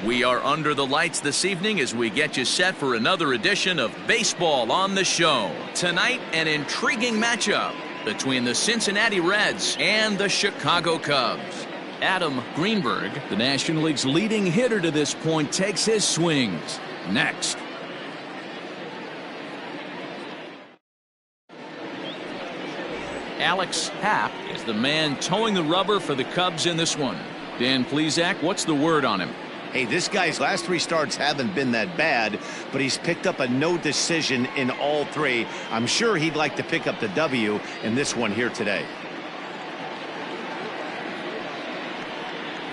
We are under the lights this evening as we get you set for another edition of Baseball on the Show. Tonight, an intriguing matchup between the Cincinnati Reds and the Chicago Cubs. Adam Greenberg, the National League's leading hitter to this point, takes his swings. Next. Alex Happ is the man towing the rubber for the Cubs in this one. Dan Plesac, what's the word on him? Hey, this guy's last 3 starts haven't been that bad, but he's picked up a no decision in all 3. I'm sure he'd like to pick up the W in this one here today.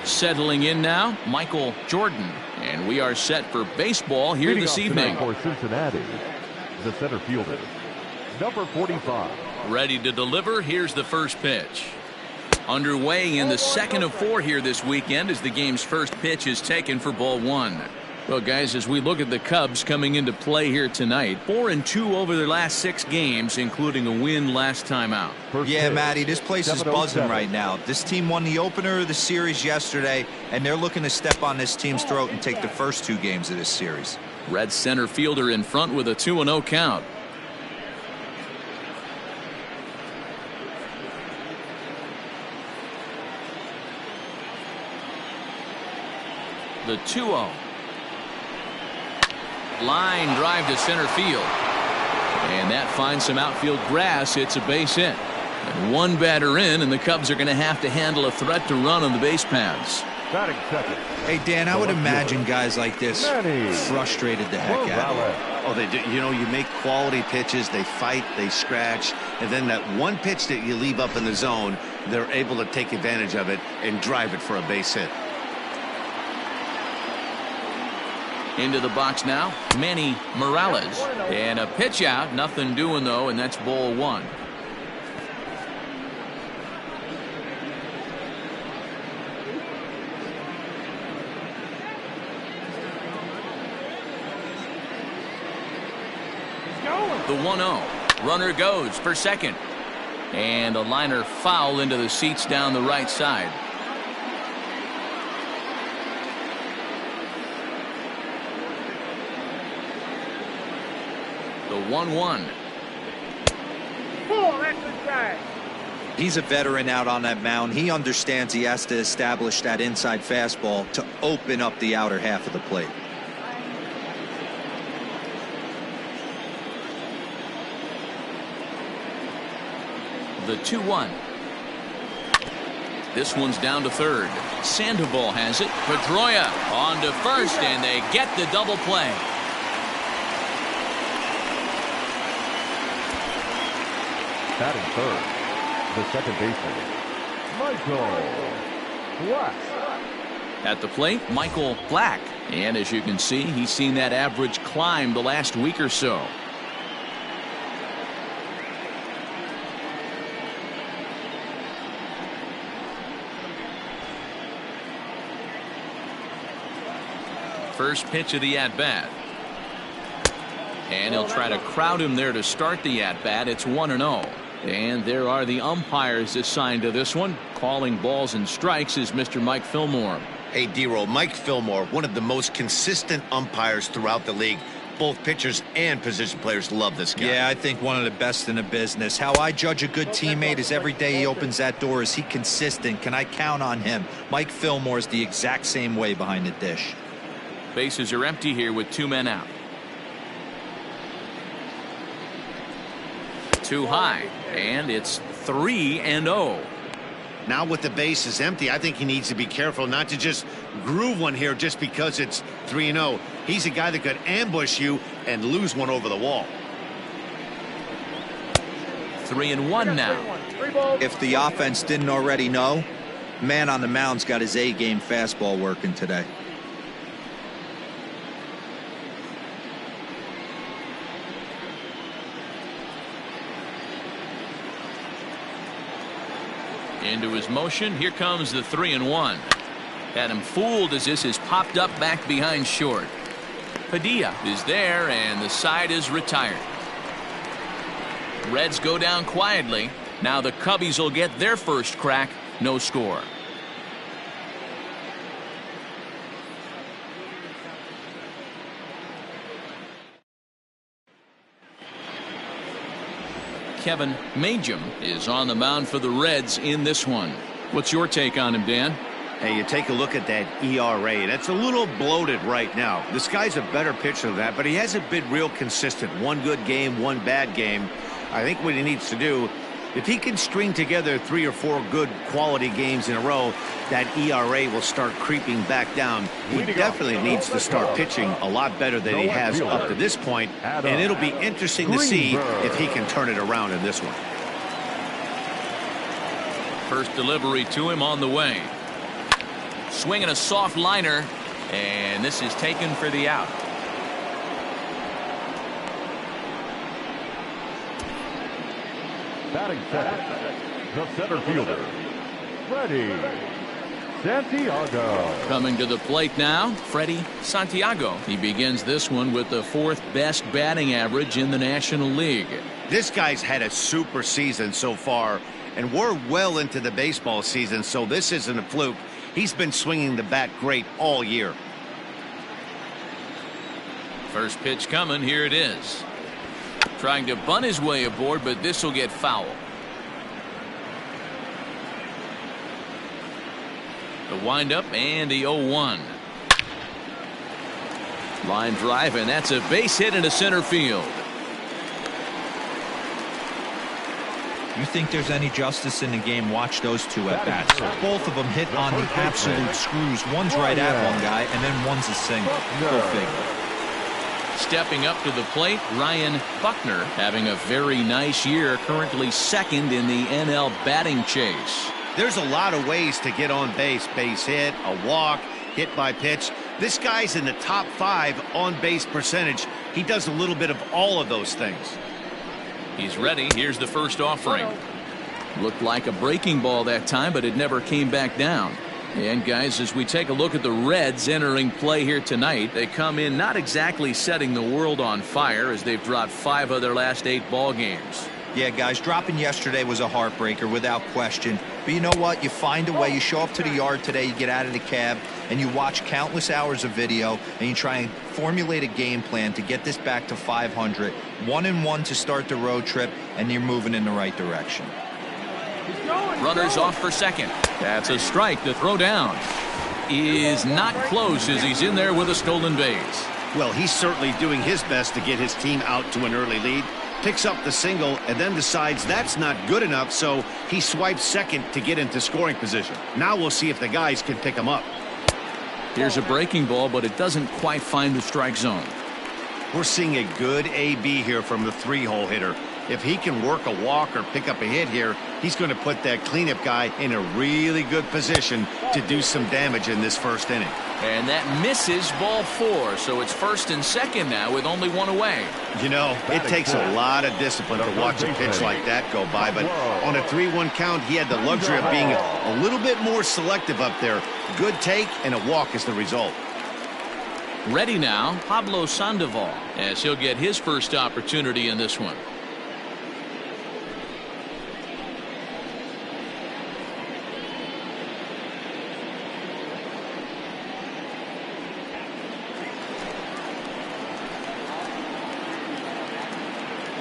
Settling in now, Michael Jordan, and we are set for baseball here this evening. For Cincinnati, the center fielder, number 45. Ready to deliver. Here's the first pitch. Underway in the second of 4 here this weekend as the game's first pitch is taken for ball 1. Well, guys, as we look at the Cubs coming into play here tonight, 4-2 over their last 6 games, including a win last time out. Yeah, Matty, this place is buzzing right now. This team won the opener of the series yesterday, and they're looking to step on this team's throat and take the first 2 games of this series. Red center fielder in front with a 2-0 count. The 2-0. Line drive to center field. And that finds some outfield grass. It's a base hit. And 1 batter in, and the Cubs are going to have to handle a threat to run on the base paths. Batting second. Hey, Dan, I would imagine guys like this frustrated the heck out of it. Oh, they do. You know, you make quality pitches, they fight, they scratch, and then that one pitch that you leave up in the zone, they're able to take advantage of it and drive it for a base hit. Into the box now, Manny Morales. And a pitch out, nothing doing though, and that's ball 1. The 1-0. Runner goes for second. And a liner foul into the seats down the right side. The 1-1. He's a veteran out on that mound. He understands he has to establish that inside fastball to open up the outer half of the plate. The 2-1. This one's down to third. Sandoval has it. Pedroia on to first, and they get the double play. Batting third, the second baseman, Michael Black. At the plate, Michael Black. And as you can see, he's seen that average climb the last week or so. First pitch of the at-bat. And he'll try to crowd him there to start the at-bat. It's 1-0. And there are the umpires assigned to this one. Calling balls and strikes is Mr. Mike Fillmore. Hey, D-Roll, Mike Fillmore, one of the most consistent umpires throughout the league. Both pitchers and position players love this guy. Yeah, I think one of the best in the business. How I judge a good teammate is every day he opens that door. Is he consistent? Can I count on him? Mike Fillmore is the exact same way behind the dish. Bases are empty here with 2 men out. Too high, and it's 3-0. Now with the bases empty, I think he needs to be careful not to just groove one here just because it's 3-0. He's a guy that could ambush you and lose one over the wall. 3-1 now. If the offense didn't already know, man on the mound's got his A-game fastball working today. Into his motion. Here comes the 3-1. Had him fooled as this is popped up back behind short. Padilla is there, and the side is retired. Reds go down quietly. Now the Cubbies will get their first crack. No score. Kevin Majum is on the mound for the Reds in this one. What's your take on him, Dan? Hey, you take a look at that ERA, and it's a little bloated right now. This guy's a better pitcher than that, but he hasn't been real consistent. One good game, one bad game. I think what he needs to do, if he can string together 3 or 4 good quality games in a row, that ERA will start creeping back down. He definitely needs to start pitching a lot better than he has up to this point, and it'll be interesting to see if he can turn it around in this one. First delivery to him on the way. Swinging a soft liner, and this is taken for the out. Batting second, the center fielder, Freddie Santiago. Coming to the plate now, Freddie Santiago. He begins this one with the 4th best batting average in the National League. This guy's had a super season so far, and we're well into the baseball season, so this isn't a fluke. He's been swinging the bat great all year. First pitch coming. Here it is. Trying to bunt his way aboard, but this will get foul. The windup and the 0-1. Line drive, and that's a base hit into center field. You think there's any justice in the game? Watch those two at bats. Both of them hit on the absolute screws. One's right at one guy, and then one's a single. Go figure. Stepping up to the plate, Ryan Buckner having a very nice year, currently 2nd in the NL batting chase. There's a lot of ways to get on base. Base hit, a walk, hit by pitch. This guy's in the top 5 on base percentage. He does a little bit of all of those things. He's ready. Here's the first offering. Looked like a breaking ball that time, but it never came back down. And guys, as we take a look at the Reds entering play here tonight, they come in not exactly setting the world on fire, as they've dropped 5 of their last 8 ball games. Yeah, guys, dropping yesterday was a heartbreaker without question. But you know what? You find a way. You show up to the yard today, you get out of the cab, and you watch countless hours of video, and you try and formulate a game plan to get this back to 500. 1-1 to start the road trip, and you're moving in the right direction. Runners off for second. That's a strike. The throw down is not close as he's in there with a stolen base. Well, he's certainly doing his best to get his team out to an early lead. Picks up the single and then decides that's not good enough, so he swipes second to get into scoring position. Now we'll see if the guys can pick him up. Here's a breaking ball, but it doesn't quite find the strike zone. We're seeing a good AB here from the 3-hole hitter. If he can work a walk or pick up a hit here, he's going to put that cleanup guy in a really good position to do some damage in this first inning. And that misses, ball 4, so it's 1st and 2nd now with only 1 away. You know, it takes a lot of discipline to watch a pitch like that go by, but on a 3-1 count, he had the luxury of being a little bit more selective up there. Good take, and a walk is the result. Ready now, Pablo Sandoval, as he'll get his first opportunity in this one.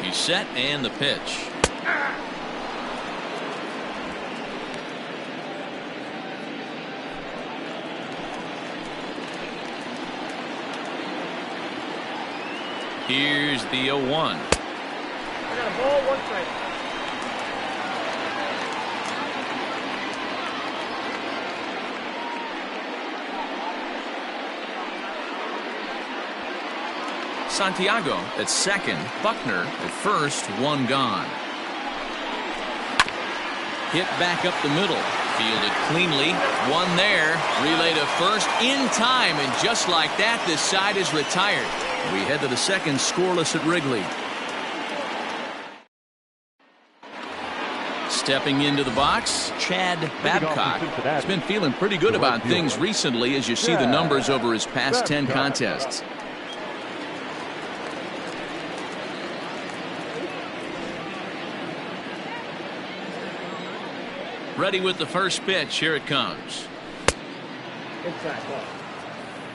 He's set, and the pitch. Here's the 0-1. I got a ball, 1 strike. Santiago at second, Buckner at first, 1 gone. Hit back up the middle, fielded cleanly, 1 there, relay to first in time, and just like that, this side is retired. We head to the 2nd, scoreless at Wrigley. Stepping into the box, Chad Babcock has been feeling pretty good about things recently as you see the numbers over his past 10 contests. Ready with the first pitch. Here it comes. Inside ball.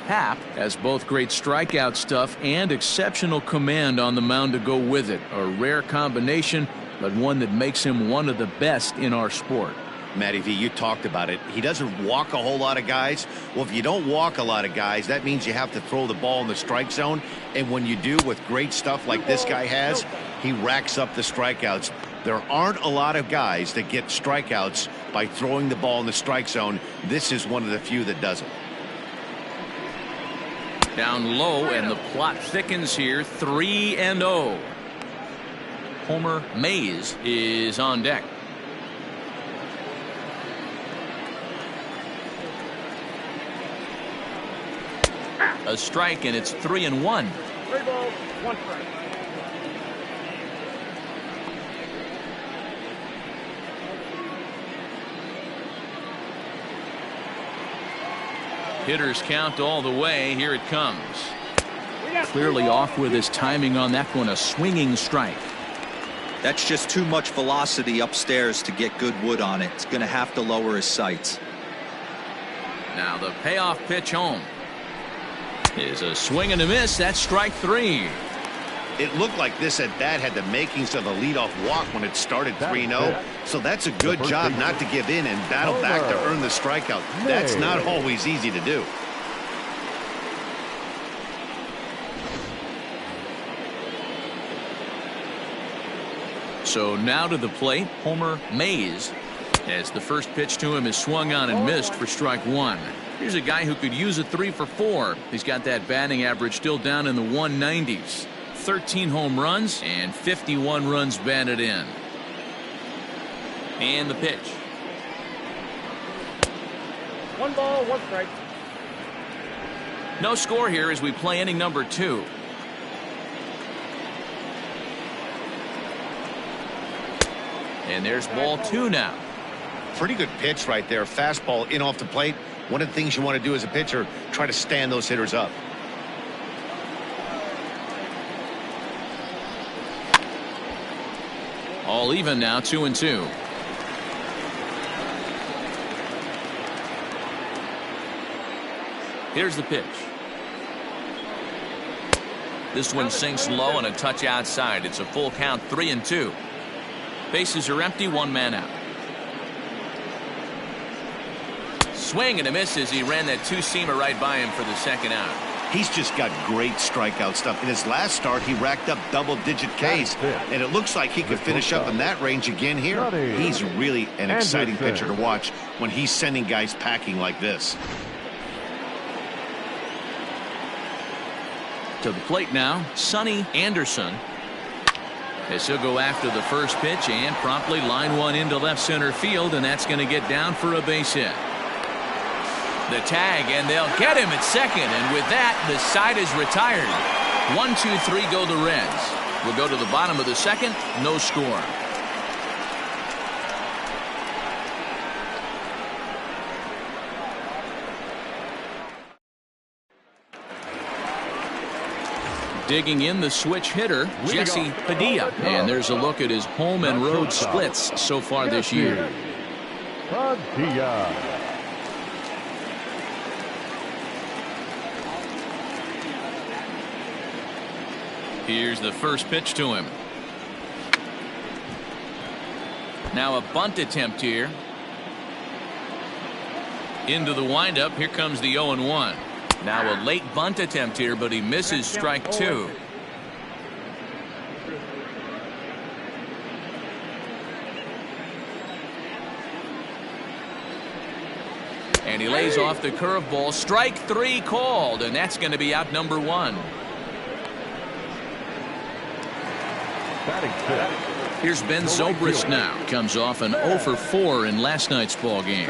Happ has both great strikeout stuff and exceptional command on the mound to go with it. A rare combination, but one that makes him one of the best in our sport. Matty V, you talked about it. He doesn't walk a whole lot of guys. Well, if you don't walk a lot of guys, that means you have to throw the ball in the strike zone. And when you do, with great stuff like this guy has, he racks up the strikeouts. There aren't a lot of guys that get strikeouts by throwing the ball in the strike zone. This is one of the few that does it. Down low, and the plot thickens here. 3-0. Homer Mays is on deck. A strike, and it's 3-1. 3 balls, 1 strike. Hitters count all the way. Here it comes. Clearly off with his timing on that one. A swinging strike. That's just too much velocity upstairs to get good wood on it. It's going to have to lower his sights. Now the payoff pitch home is a swing and a miss. That's strike 3. It looked like this at bat had the makings of a leadoff walk when it started 3-0. So that's a good job not to give in and battle back to earn the strikeout. That's not always easy to do. So now to the plate, Homer Mays, as the first pitch to him is swung on and missed for strike 1. Here's a guy who could use a 3 for 4. He's got that batting average still down in the 190s. 13 home runs and 51 runs batted in. And the pitch. 1 ball, 1 strike. No score here as we play inning number 2. And there's ball 2 now. Pretty good pitch right there. Fastball in off the plate. One of the things you want to do as a pitcher, try to stand those hitters up. All even now, 2-2. Here's the pitch. This one sinks low and a touch outside. It's a full count, 3-2. Bases are empty, 1 man out. Swing and a miss as he ran that 2-seamer right by him for the second out. He's just got great strikeout stuff. In his last start, he racked up double-digit Ks, and it looks like he could finish up in that range again here. He's really an exciting pitcher to watch when he's sending guys packing like this. To the plate now, Sonny Anderson. As he'll go after the first pitch and promptly line one into left center field, and that's going to get down for a base hit. The tag, and they'll get him at second, and with that, the side is retired. 1, 2, 3 go the Reds. We'll go to the bottom of the second, no score. Digging in the switch hitter, Jesse Padilla. And there's a look at his home and road splits so far this year. Padilla. Here's the first pitch to him. Now a bunt attempt here. Into the windup. Here comes the 0-1. Now a late bunt attempt here, but he misses strike 2. And he lays off the curveball. Strike 3 called, and that's going to be out number 1. Here's Ben Zobrist now. Comes off an 0 for 4 in last night's ball game.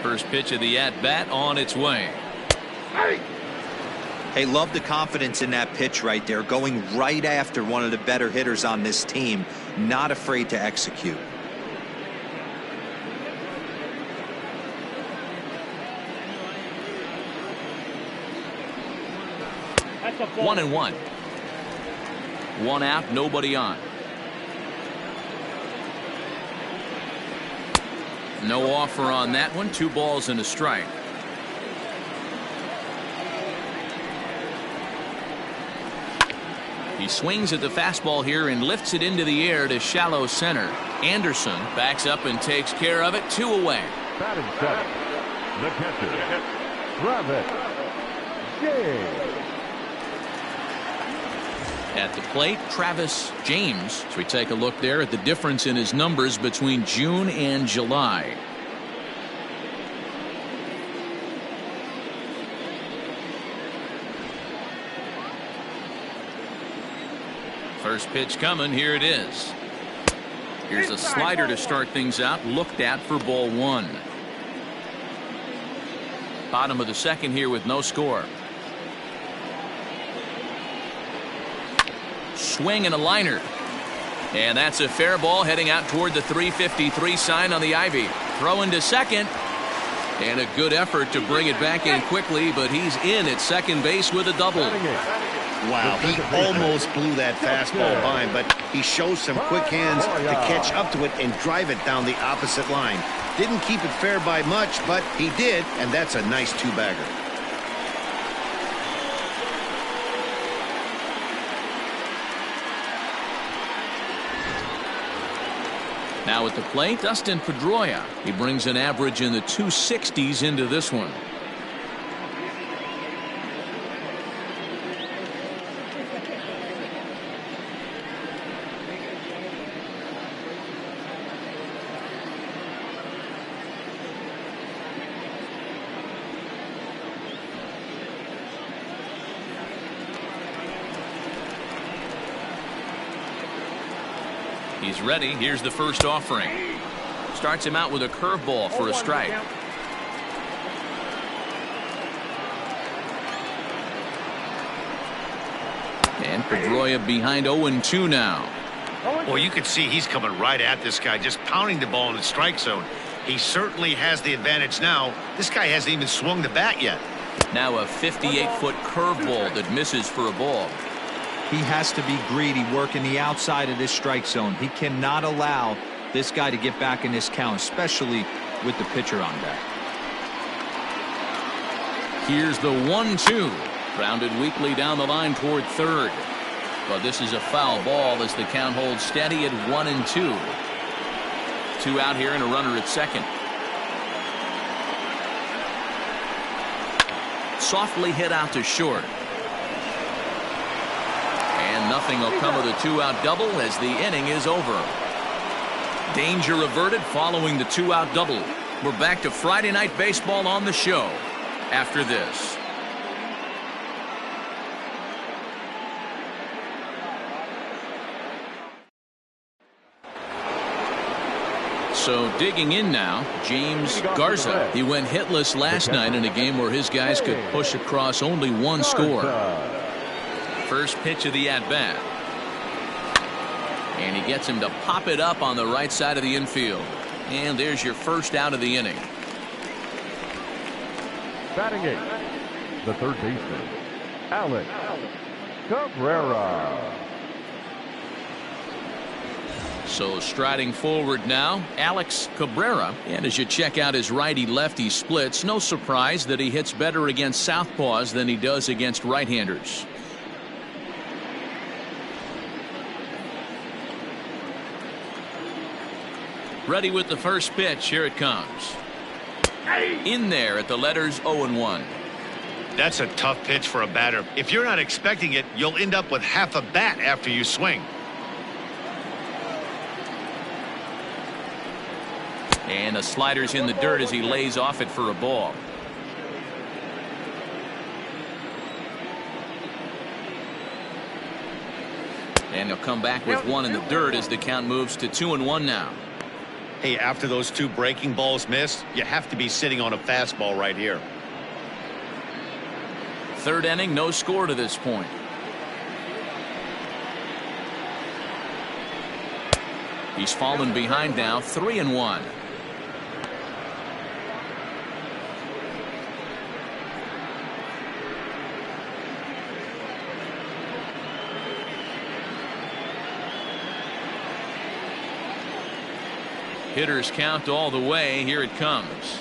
First pitch of the at-bat on its way. Hey, love the confidence in that pitch right there. Going right after one of the better hitters on this team. Not afraid to execute. That's a 1-1. 1 out, nobody on. No offer on that one. 2 balls and a strike. He swings at the fastball here and lifts it into the air to shallow center. Anderson backs up and takes care of it. 2 away. Batting seventh, the catcher, Travis James. At the plate, Travis James. So we take a look there at the difference in his numbers between June and July. First pitch coming. Here it is. Here's a slider to start things out. Looked at for ball 1. Bottom of the second here with no score. Swing and a liner. And that's a fair ball heading out toward the 353 sign on the ivy. Throw into second. And a good effort to bring it back in quickly, but he's in at second base with a double. Wow, he almost blew that fastball by him, but he shows some quick hands to catch up to it and drive it down the opposite line. Didn't keep it fair by much, but he did, and that's a nice 2-bagger. Now at the plate, Dustin Pedroia. He brings an average in the 260s into this one. He's ready. Here's the first offering. Starts him out with a curveball for a strike. And Pedroia behind 0-2 now. Well, you can see he's coming right at this guy, just pounding the ball in the strike zone. He certainly has the advantage now. This guy hasn't even swung the bat yet. Now a 58-foot curveball that misses for a ball. He has to be greedy, working the outside of this strike zone. He cannot allow this guy to get back in this count, especially with the pitcher on deck. Here's the 1-2. Grounded weakly down the line toward third. But this is a foul ball as the count holds steady at 1-2. 2 out here and a runner at second. Softly hit out to short. And nothing will come of the 2-out double as the inning is over. Danger averted following the 2-out double. We're back to Friday Night Baseball on the show after this. So digging in now, James Garza. He went hitless last night in a game where his guys could push across only one score. First pitch of the at-bat. And he gets him to pop it up on the right side of the infield. And there's your first out of the inning. Batting 8th, the third baseman, Alex Cabrera. So striding forward now, Alex Cabrera. And as you check out his righty-lefty splits, no surprise that he hits better against southpaws than he does against right-handers. Ready with the first pitch. Here it comes. In there at the letters 0-1. That's a tough pitch for a batter. If you're not expecting it, you'll end up with half a bat after you swing. And the slider's in the dirt as he lays off it for a ball. And he'll come back with one in the dirt as the count moves to 2-1 now. Hey, after those 2 breaking balls missed, you have to be sitting on a fastball right here. Third inning, no score to this point. He's fallen behind now, 3-1. Hitters count all the way. Here it comes.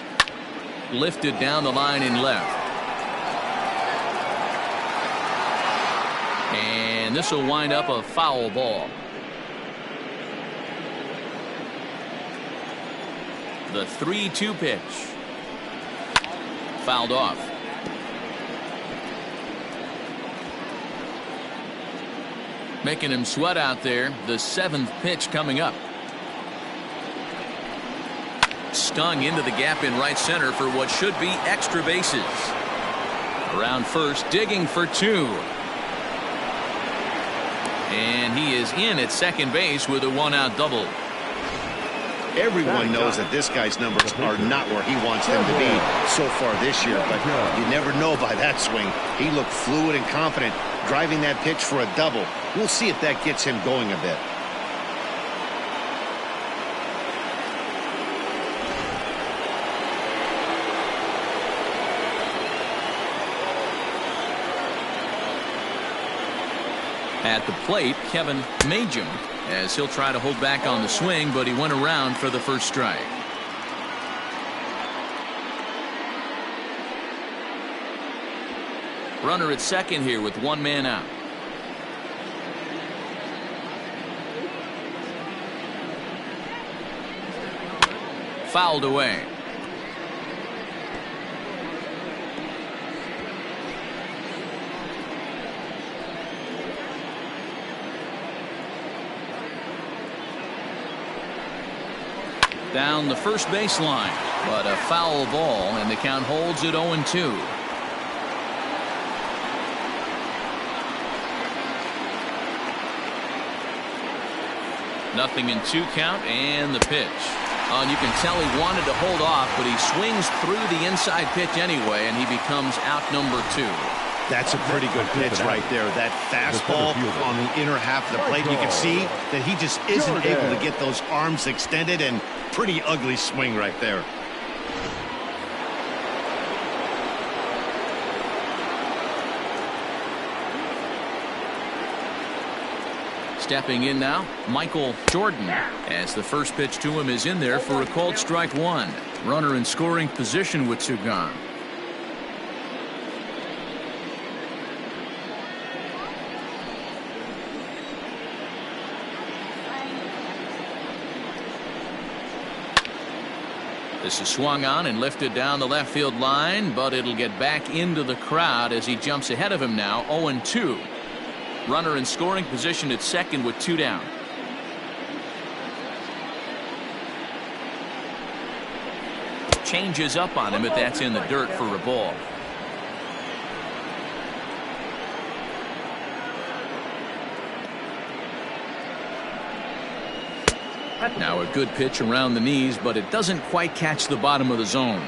Lifted down the line in left. And And this will wind up a foul ball. The 3-2 pitch. Fouled off. Making him sweat out there. The 7th pitch coming up. Stung into the gap in right center for what should be extra bases. Around first, digging for 2. And he is in at second base with a 1-out double. Everyone knows that this guy's numbers are not where he wants them to be so far this year, but you never know by that swing. He looked fluid and confident, driving that pitch for a double. We'll see if that gets him going a bit. At the plate, Kevin Majum, as he'll try to hold back on the swing, but he went around for the first strike. Runner at second here with 1 man out. Fouled away. Down the first baseline, but a foul ball, and the count holds at 0-2. Nothing in 2 count, and the pitch. And you can tell he wanted to hold off, but he swings through the inside pitch anyway, and he becomes out number 2. That's a pretty good pitch right there. That fastball on the inner half of the plate. You can see that he just isn't able to get those arms extended, and pretty ugly swing right there. Stepping in now, Michael Jordan, as the first pitch to him is in there for a called strike 1. Runner in scoring position with 2 gone. This is swung on and lifted down the left field line, but it'll get back into the crowd as he jumps ahead of him now. 0-2. Runner in scoring position at second with 2 down. Changes up on him, but that's in the dirt for a ball. Now a good pitch around the knees, but it doesn't quite catch the bottom of the zone.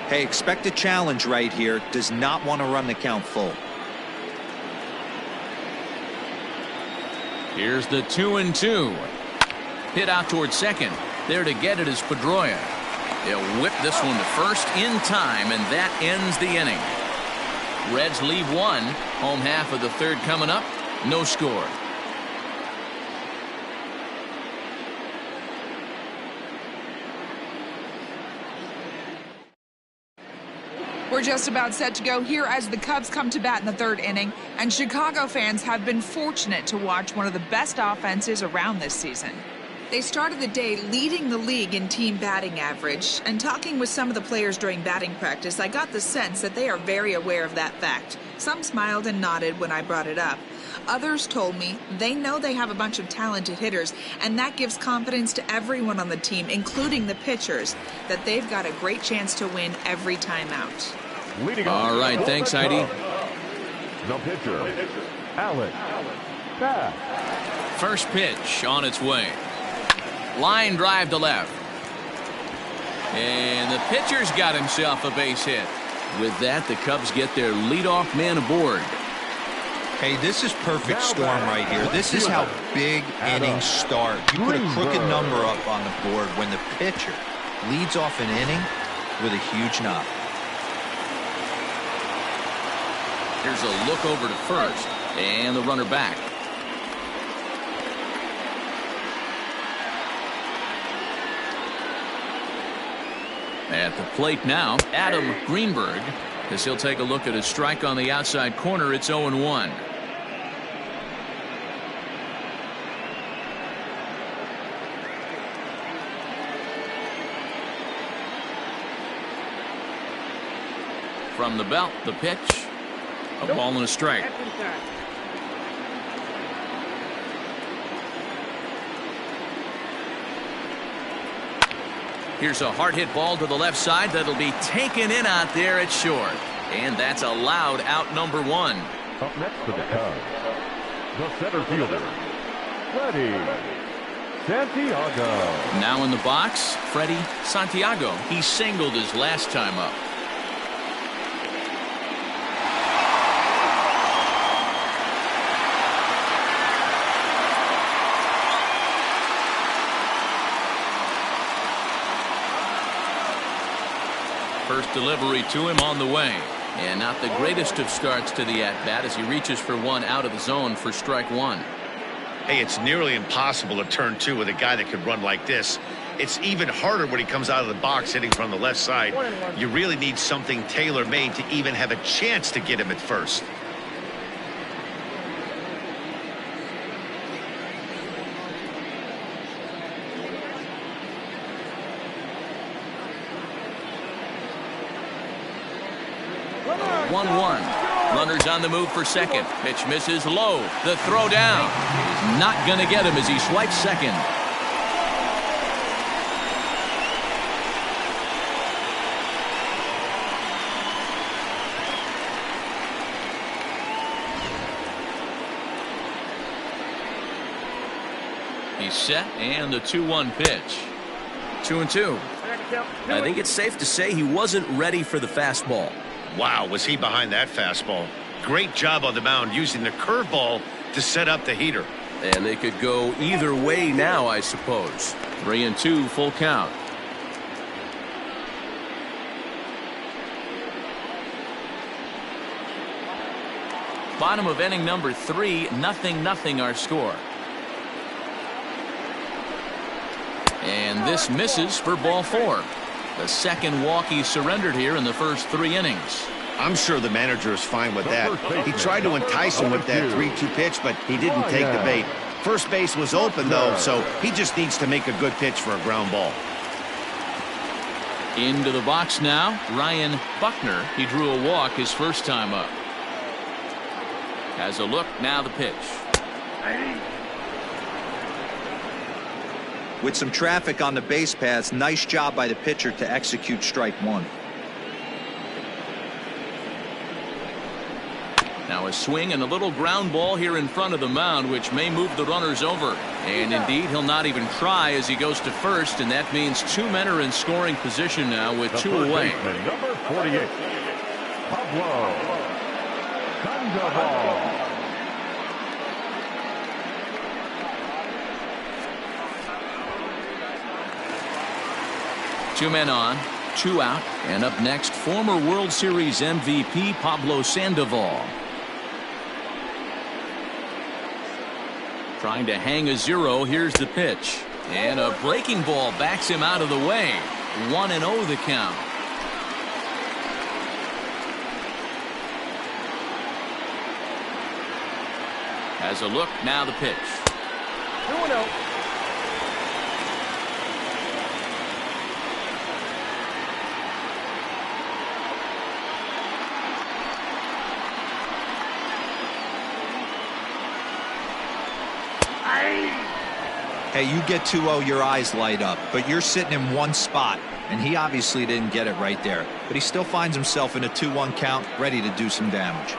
Hey, expect a challenge right here. Does not want to run the count full. Here's the 2-2. Hit out towards second. There to get it is Pedroia. They'll whip this one to first in time, and that ends the inning. Reds leave 1. Home half of the 3rd coming up. No score. We're just about set to go here as the Cubs come to bat in the 3rd inning, and Chicago fans have been fortunate to watch one of the best offenses around this season. They started the day leading the league in team batting average, and talking with some of the players during batting practice, I got the sense that they are very aware of that fact. Some smiled and nodded when I brought it up. Others told me they know they have a bunch of talented hitters, and that gives confidence to everyone on the team, including the pitchers, that they've got a great chance to win every time out. All right, thanks, Heidi. The pitcher, Alex Bass. First pitch on its way. Line drive to left. And the pitcher's got himself a base hit. With that, the Cubs get their leadoff man aboard. Hey, this is perfect storm right here. This is how big innings start. You put a crooked number up on the board when the pitcher leads off an inning with a huge knock. Here's a look over to first, and the runner back. At the plate now, Adam Greenberg, as he'll take a look at a strike on the outside corner. It's 0-1. From the belt, the pitch. A ball and a strike. That's inside. Here's a hard hit ball to the left side that'll be taken in out there at short. And that's a loud out number 1. Up next for the Cubs, the center fielder, Freddie Santiago. Now in the box, Freddie Santiago. He singled his last time up. First delivery to him on the way. And not the greatest of starts to the at-bat as he reaches for one out of the zone for strike 1. Hey, it's nearly impossible to turn 2 with a guy that could run like this. It's even harder when he comes out of the box hitting from the left side. You really need something tailor-made to even have a chance to get him at first. One. Runners on the move for second. Pitch misses low. The throw down is not going to get him as he swipes second. He's set and the 2-1 pitch. 2-2. I think it's safe to say he wasn't ready for the fastball. Wow, was he behind that fastball. Great job on the mound using the curveball to set up the heater. And they could go either way now, I suppose. 3-2, full count. Bottom of inning number 3, 0-0 our score. And this misses for ball 4. The second walk he surrendered here in the first 3 innings. I'm sure the manager is fine with that. He tried to entice him with that 3-2 pitch, but he didn't take the bait. First base was open, though, so he just needs to make a good pitch for a ground ball. Into the box now, Ryan Buckner. He drew a walk his first time up. Has a look, now the pitch. With some traffic on the base paths, nice job by the pitcher to execute strike 1. Now a swing and a little ground ball here in front of the mound, which may move the runners over. And indeed, he'll not even try as he goes to first, and that means 2 men are in scoring position now with The 2 first away. baseman, number 48, Pablo Sandoval. 2 men on, 2 out, and up next, former World Series MVP Pablo Sandoval. Trying to hang a 0. Here's the pitch. And a breaking ball backs him out of the way. 1-0 the count. Has a look, now the pitch. 2-0. Hey, you get 2-0, your eyes light up, but you're sitting in one spot, and he obviously didn't get it right there. But he still finds himself in a 2-1 count, ready to do some damage.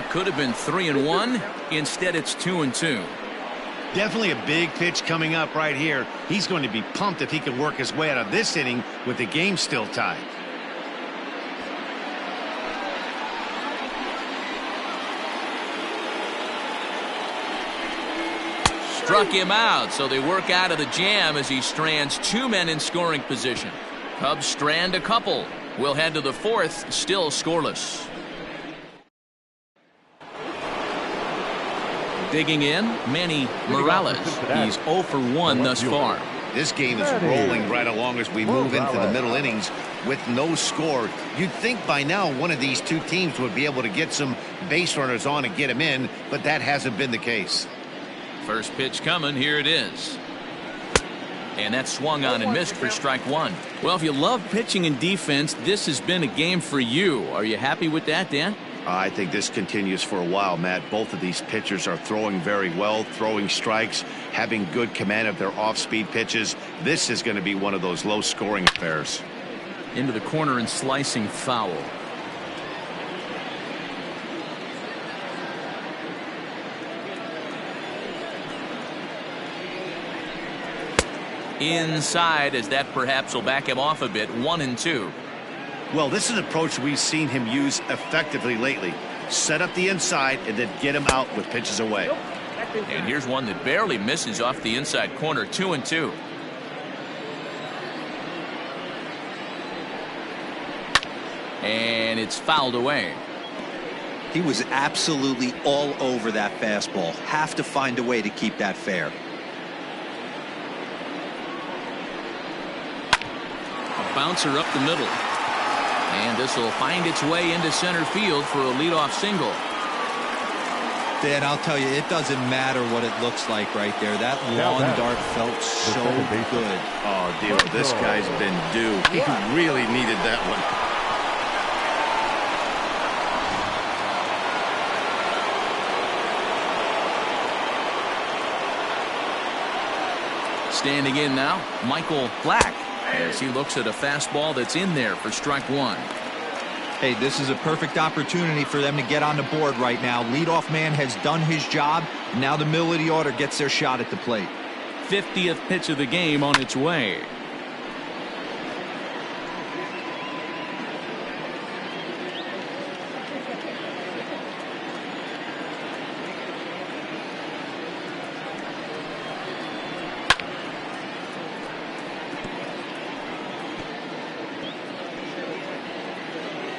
Could have been 3-1. Instead, it's 2-2. Definitely a big pitch coming up right here. He's going to be pumped if he can work his way out of this inning with the game still tied. Struck him out, so they work out of the jam as he strands 2 men in scoring position. Cubs strand a couple. We'll head to the 4th, still scoreless. Digging in, Manny Morales. He's 0 for 1 thus far. This game is rolling right along as we move into the middle innings with no score. You'd think by now one of these 2 teams would be able to get some base runners on and get them in, but that hasn't been the case. First pitch coming, here it is. And that swung on and missed for strike one. Well, if you love pitching and defense, this has been a game for you. Are you happy with that, Dan? I think this continues for a while, Matt. Both of these pitchers are throwing very well, throwing strikes, having good command of their off-speed pitches. This is going to be one of those low-scoring affairs. Into the corner and slicing foul. Inside, as that perhaps will back him off a bit. 1-2. Well, this is an approach we've seen him use effectively lately. Set up the inside and then get him out with pitches away. And here's one that barely misses off the inside corner. 2-2. And it's fouled away. He was absolutely all over that fastball. Have to find a way to keep that fair. A bouncer up the middle. And this will find its way into center field for a leadoff single. Dan, I'll tell you, it doesn't matter what it looks like right there. That lawn dart felt so good. Oh, dear, this guy's been due. He really needed that one. Standing in now, Michael Black, as he looks at a fastball that's in there for strike one. Hey, this is a perfect opportunity for them to get on the board right now. Leadoff man has done his job. And now the middle of the order gets their shot at the plate. 50th pitch of the game on its way.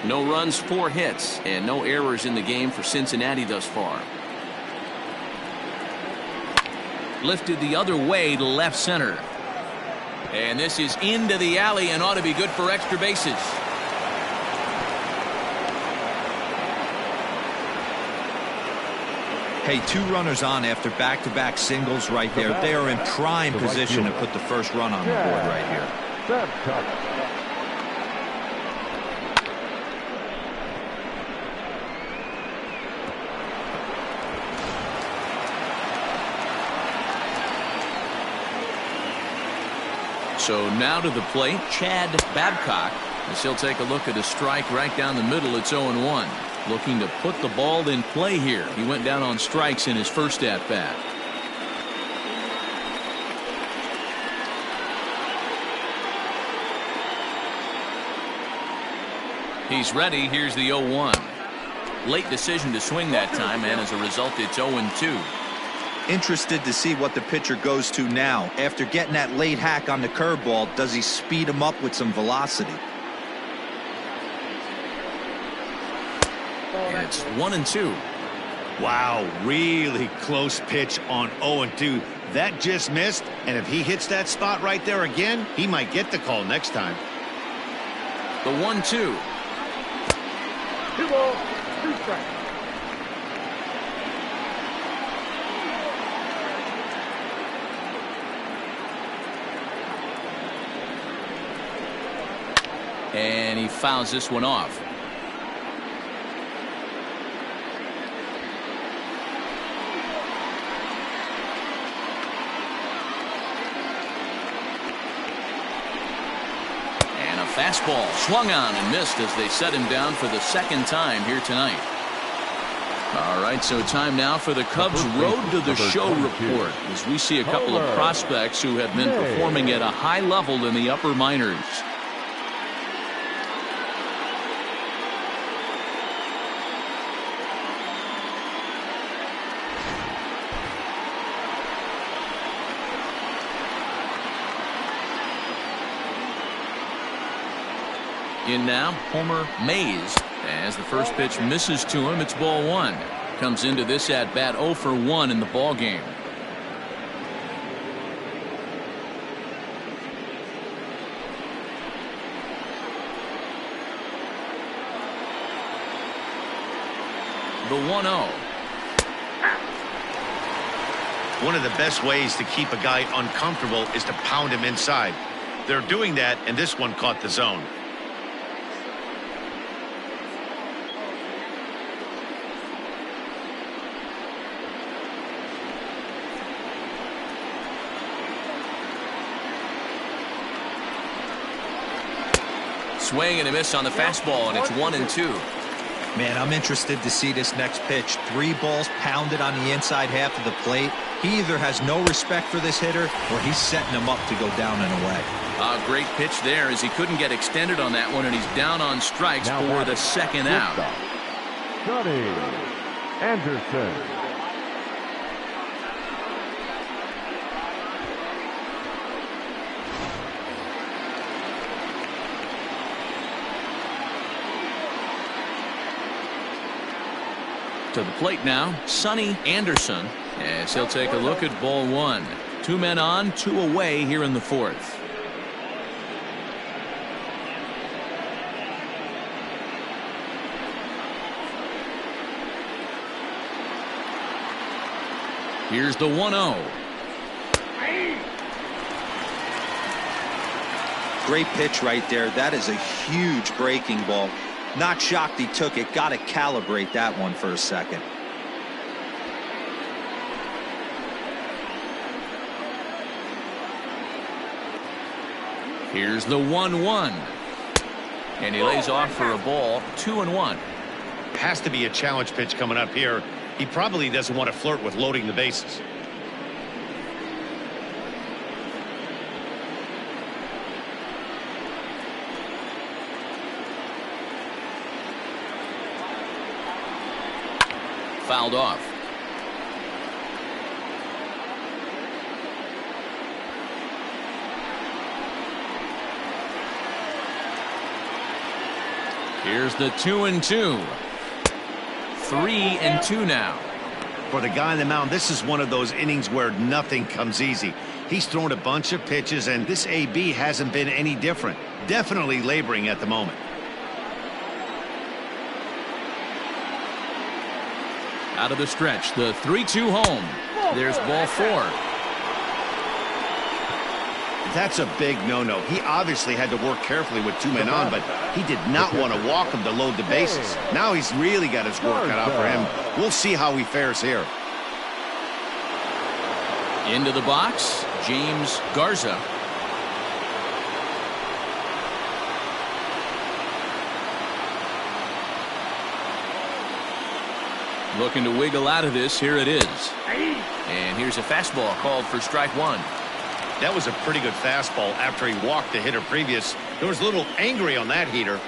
No runs, 4 hits, and no errors in the game for Cincinnati thus far. Lifted the other way to left center. And this is into the alley and ought to be good for extra bases. Hey, 2 runners on after back-to-back singles right there. They are in prime position to put the first run on the board right here. So now to the plate, Chad Babcock, as he'll take a look at a strike right down the middle. It's 0-1. Looking to put the ball in play here. He went down on strikes in his first at-bat. He's ready. Here's the 0-1. Late decision to swing that time, and as a result, it's 0-2. Interested to see what the pitcher goes to now. After getting that late hack on the curveball, does he speed him up with some velocity? And it's 1-2. Wow, really close pitch on 0-2. That just missed, and if he hits that spot right there again, he might get the call next time. The 1-2. 2 balls, 2 strikes. And he fouls this one off. And a fastball swung on and missed as they set him down for the second time here tonight. All right, so time now for the Cubs Road to the Show report, as we see a couple of prospects who have been performing at a high level in the upper minors. In now, Homer Mays. As the first pitch misses to him, it's ball 1. Comes into this at bat 0 for 1 in the ball game. The 1-0. One of the best ways to keep a guy uncomfortable is to pound him inside. They're doing that, and this one caught the zone. Swing and a miss on the fastball, and it's 1-2. Man, I'm interested to see this next pitch. 3 balls pounded on the inside half of the plate. He either has no respect for this hitter or he's setting him up to go down and away. A great pitch there as he couldn't get extended on that one, and he's down on strikes for the second out. Johnny Anderson. To the plate now, Sonny Anderson, as he'll take a look at ball 1. 2 men on, 2 away here in the 4th. Here's the 1-0. Great pitch right there. That is a huge breaking ball. Not shocked he took it. Got to calibrate that one for a second. Here's the 1-1. And he lays off for a ball. 2-1. Has to be a challenge pitch coming up here. He probably doesn't want to flirt with loading the bases. Fouled off. Here's the 2-2. 3-2 now. For the guy on the mound, this is one of those innings where nothing comes easy. He's thrown a bunch of pitches, and this AB hasn't been any different. Definitely laboring at the moment. Out of the stretch, the 3-2 home. There's ball 4. That's a big no-no. He obviously had to work carefully with 2 men on, but he did not want to walk him to load the bases. Now he's really got his work cut out for him. We'll see how he fares here. Into the box, James Garza. Looking to wiggle out of this. Here it is. And here's a fastball called for strike 1. That was a pretty good fastball after he walked the hitter previous. There was a little angry on that heater.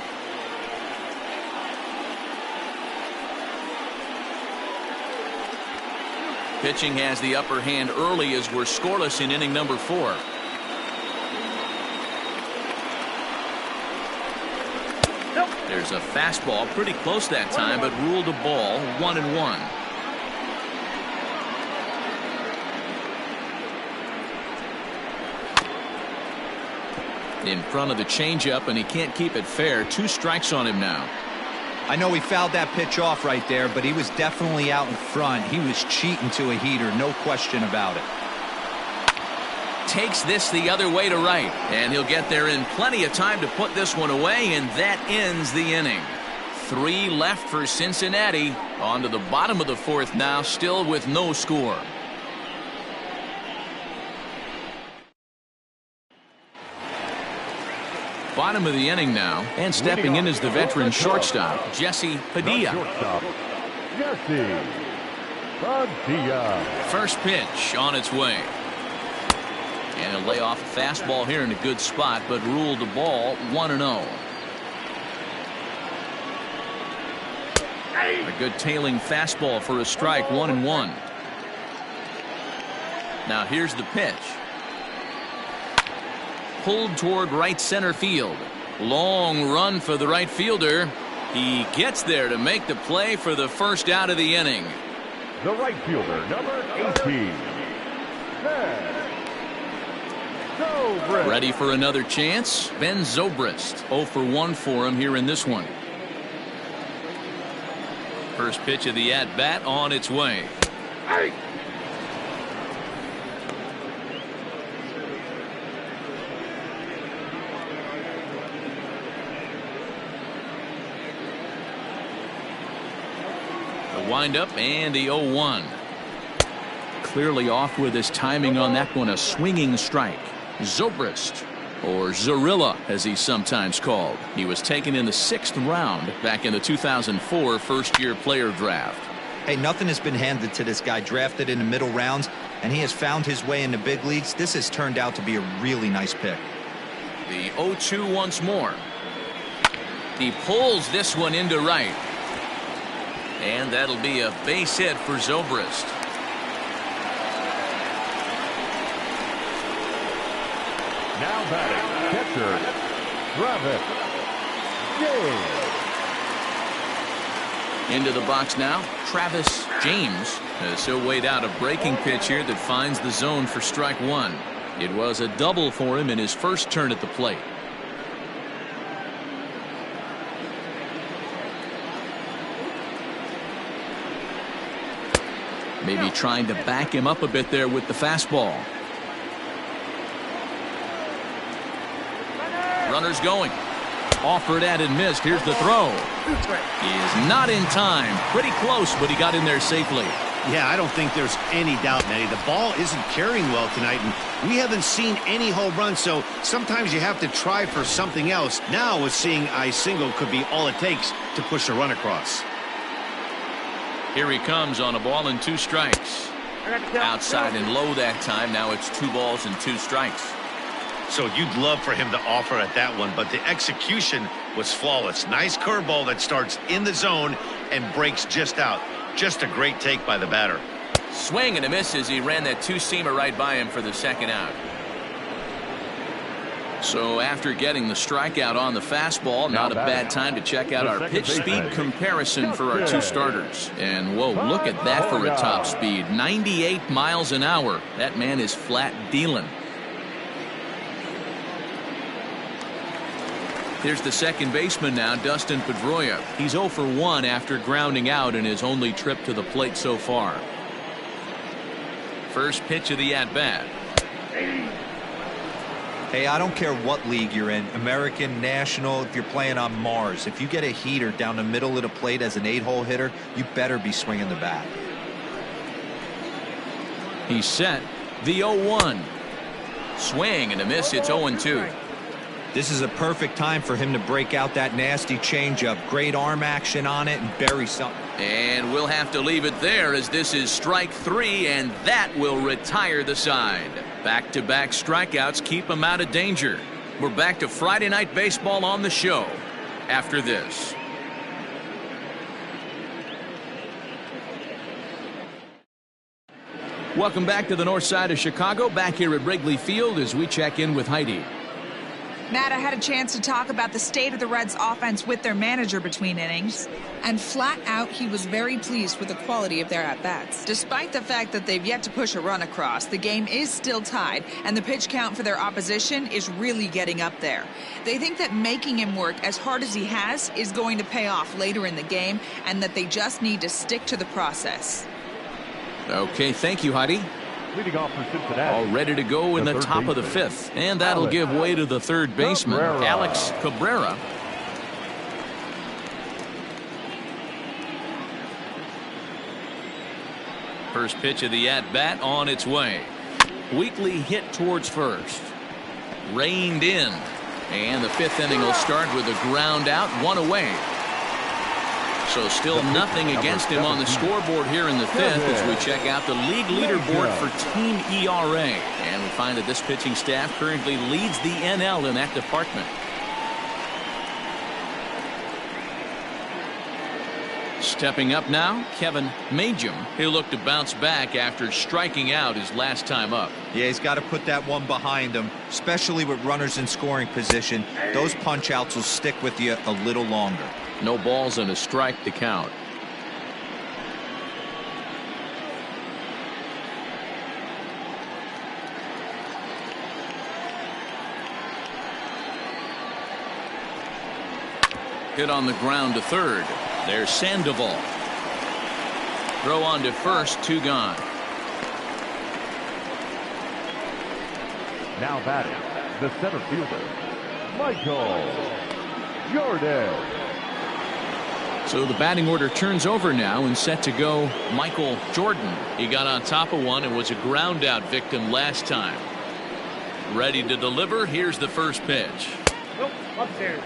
Pitching has the upper hand early as we're scoreless in inning number 4. There's a fastball pretty close that time, but ruled a ball. 1-1. In front of the changeup, and he can't keep it fair. 2 strikes on him now. I know he fouled that pitch off right there, but he was definitely out in front. He was cheating to a heater, no question about it. Takes this the other way to right, and he'll get there in plenty of time to put this one away, and that ends the inning. 3 left for Cincinnati. On to the bottom of the 4th now, still with no score. Bottom of the inning now, and stepping in is the veteran shortstop, Jesse Padilla. Jesse Padilla. First pitch on its way. And he'll lay off a fastball here in a good spot, but ruled the ball. 1-0. A good tailing fastball for a strike. 1-1. Now here's the pitch. Pulled toward right center field. Long run for the right fielder. He gets there to make the play for the first out of the inning. The right fielder, number 18. Ready for another chance? Ben Zobrist. 0 for 1 for him here in this one. First pitch of the at-bat on its way. windup and the 0-1. Clearly off with his timing on that one. A swinging strike. Zobrist, or Zorilla as he's sometimes called. He was taken in the 6th round back in the 2004 first-year player draft. Hey, nothing has been handed to this guy. Drafted in the middle rounds, and he has found his way in the big leagues. This has turned out to be a really nice pick. The 0-2 once more. He pulls this one into right. And that'll be a base hit for Zobrist. Now batting, catcher, Travis James. Into the box now, Travis James, as he'll wait out a breaking pitch here that finds the zone for strike one. It was a double for him in his first turn at the plate. Maybe trying to back him up a bit there with the fastball. Runners going. Offered at and missed. Here's the throw. He is not in time. Pretty close, but he got in there safely. Yeah, I don't think there's any doubt, Eddie. The ball isn't carrying well tonight, and we haven't seen any home runs, so sometimes you have to try for something else. Now, with seeing I single could be all it takes to push a run across. Here he comes on a ball and 2 strikes. Outside and low that time. Now it's 2 balls and 2 strikes. So you'd love for him to offer at that one, but the execution was flawless. Nice curveball that starts in the zone and breaks just out. Just a great take by the batter. Swing and a miss as he ran that 2-seamer right by him for the 2nd out. So after getting the strikeout on the fastball, not a bad time to check out our pitch speed comparison for our 2 starters. And whoa, look at that for a top speed. 98 miles an hour. That man is flat dealing. Here's the second baseman now, Dustin Pedroia. He's 0 for 1 after grounding out in his only trip to the plate so far. First pitch of the at-bat. Hey, I don't care what league you're in, American, National, if you're playing on Mars. If you get a heater down the middle of the plate as an 8-hole hitter, you better be swinging the bat. He's set. The 0-1. Swing and a miss. It's 0-2. This is a perfect time for him to break out that nasty changeup. Great arm action on it and bury something. And we'll have to leave it there as this is strike 3, and that will retire the side. Back-to-back strikeouts keep him out of danger. We're back to Friday Night Baseball on the show after this. Welcome back to the north side of Chicago, back here at Wrigley Field as we check in with Heidi. Matt, I had a chance to talk about the state of the Reds offense with their manager between innings, and flat out he was very pleased with the quality of their at-bats. Despite the fact that they've yet to push a run across, the game is still tied, and the pitch count for their opposition is really getting up there. They think that making him work as hard as he has is going to pay off later in the game, and that they just need to stick to the process. Okay, thank you, Heidi. Leading off for Cincinnati. All ready to go in the top of the 5th. And that'll give way to the third baseman, Alex Cabrera. First pitch of the at-bat on its way. Weakly hit towards first. Reined in. And the 5th inning will start with a ground out, 1 away. So still nothing against him on the scoreboard here in the 5th as we check out the league leaderboard for team ERA. And we find that this pitching staff currently leads the NL in that department. Stepping up now, Kevin Majum. He'll look to bounce back after striking out his last time up. Yeah, he's got to put that one behind him, especially with runners in scoring position. Those punch-outs will stick with you a little longer. No balls and a strike to count. Hit on the ground to third. There's Sandoval. Throw on to first, 2 gone. Now batting, the center fielder, Michael Jordan. So the batting order turns over now and set to go Michael Jordan. He got on top of one and was a ground out victim last time. Ready to deliver. Here's the first pitch. Nope, upstairs.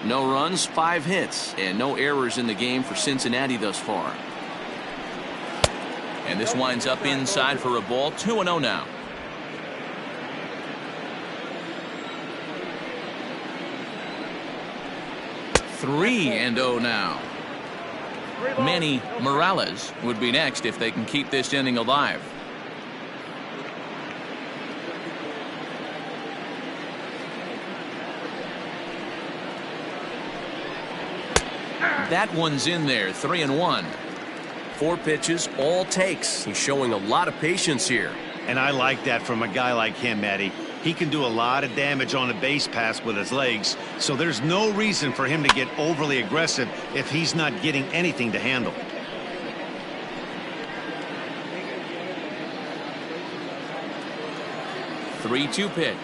No runs, 5 hits, and no errors in the game for Cincinnati thus far. And this winds up inside for a ball. 2-0 now. Three and 0 now. Manny Morales would be next if they can keep this inning alive. That one's in there. 3-1. 4 pitches, all takes. He's showing a lot of patience here. And I like that from a guy like him, Eddie. He can do a lot of damage on a base pass with his legs, so there's no reason for him to get overly aggressive if he's not getting anything to handle. The 3-2 pitch.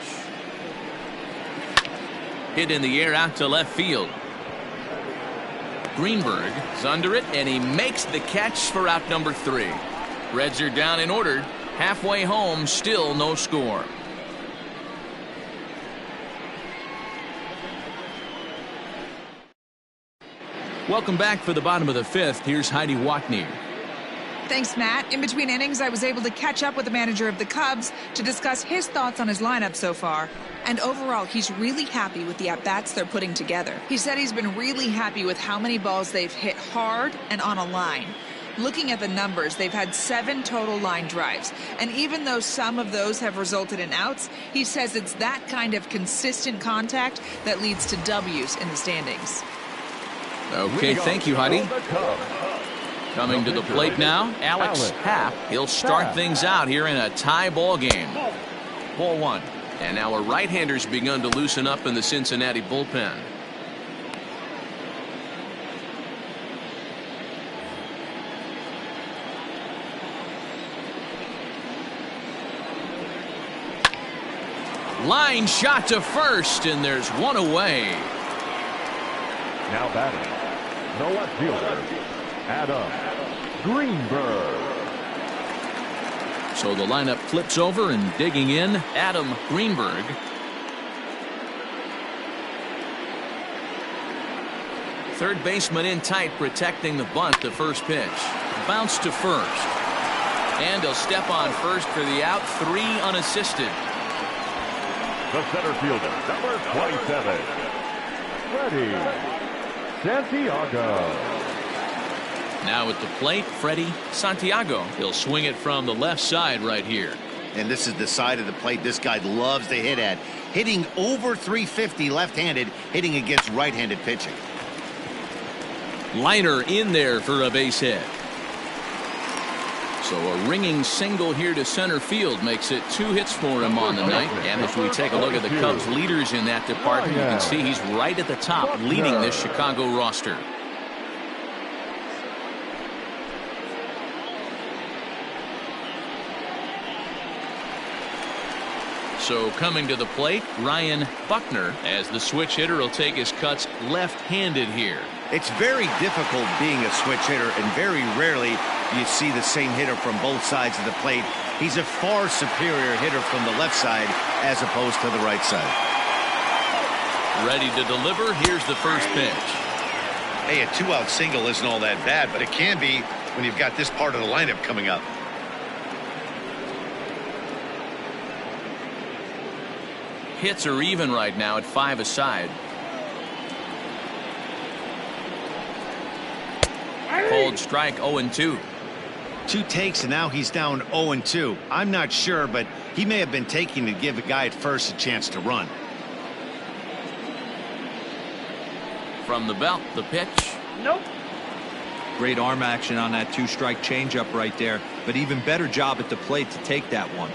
Hit in the air out to left field. Greenberg is under it, and he makes the catch for out number 3. Reds are down and ordered. Halfway home, still no score. Welcome back for the bottom of the 5th. Here's Heidi Watney. Thanks, Matt. In between innings, I was able to catch up with the manager of the Cubs to discuss his thoughts on his lineup so far. And overall, he's really happy with the at-bats they're putting together. He said he's been really happy with how many balls they've hit hard and on a line. Looking at the numbers, they've had 7 total line drives. And even though some of those have resulted in outs, he says it's that kind of consistent contact that leads to W's in the standings. Okay, thank you, Heidi. Coming to the plate now, Alex Happ. He'll start things out here in a tie ball game. Ball 1. And now a right-hander's begun to loosen up in the Cincinnati bullpen. Line shot to first, and there's one away. Now batting, the left fielder, Adam Greenberg. So the lineup flips over, and digging in, Adam Greenberg. Third baseman in tight, protecting the bunt. The first pitch. Bounce to first. And he'll step on first for the out. 3 unassisted. The center fielder, number 27, Freddie Santiago. Now at the plate, Freddie Santiago. He'll swing it from the left side right here. And this is the side of the plate this guy loves to hit at. Hitting over 350 left-handed, hitting against right-handed pitching. Liner in there for a base hit. So a ringing single here to center field makes it 2 hits for him on the night. And if we take a look at the Cubs leaders in that department, you can see he's right at the top leading this Chicago roster. So coming to the plate, Ryan Buckner, as the switch hitter will take his cuts left-handed here. It's very difficult being a switch hitter, and very rarely you see the same hitter from both sides of the plate. He's a far superior hitter from the left side as opposed to the right side. Ready to deliver. Here's the first pitch. Hey, a 2-out single isn't all that bad, but it can be when you've got this part of the lineup coming up. Hits are even right now at 5 aside. Cold strike. 0-2. 2 takes, and now he's down 0-2. I'm not sure, but he may have been taking to give a guy at first a chance to run. From the belt, the pitch. Nope. Great arm action on that 2-strike changeup right there, but even better job at the plate to take that one.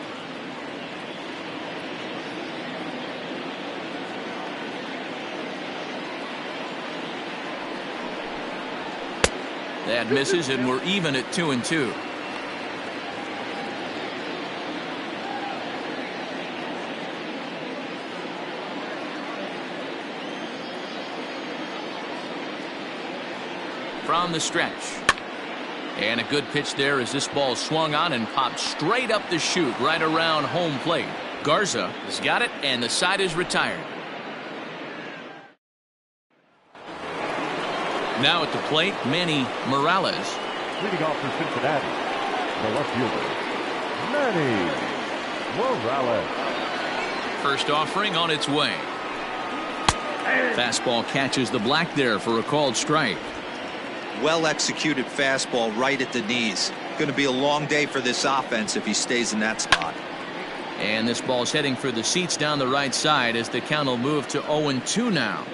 That misses, and we're even at 2-2. From the stretch. And a good pitch there as this ball swung on and popped straight up the chute right around home plate. Garza has got it, and the side is retired. Now at the plate, Manny Morales. Leading off for Cincinnati, the left fielder, Manny Morales. First offering on its way. Fastball catches the black there for a called strike. Well executed fastball right at the knees. Going to be a long day for this offense if he stays in that spot. And this ball's heading for the seats down the right side as the count will move to 0-2 now.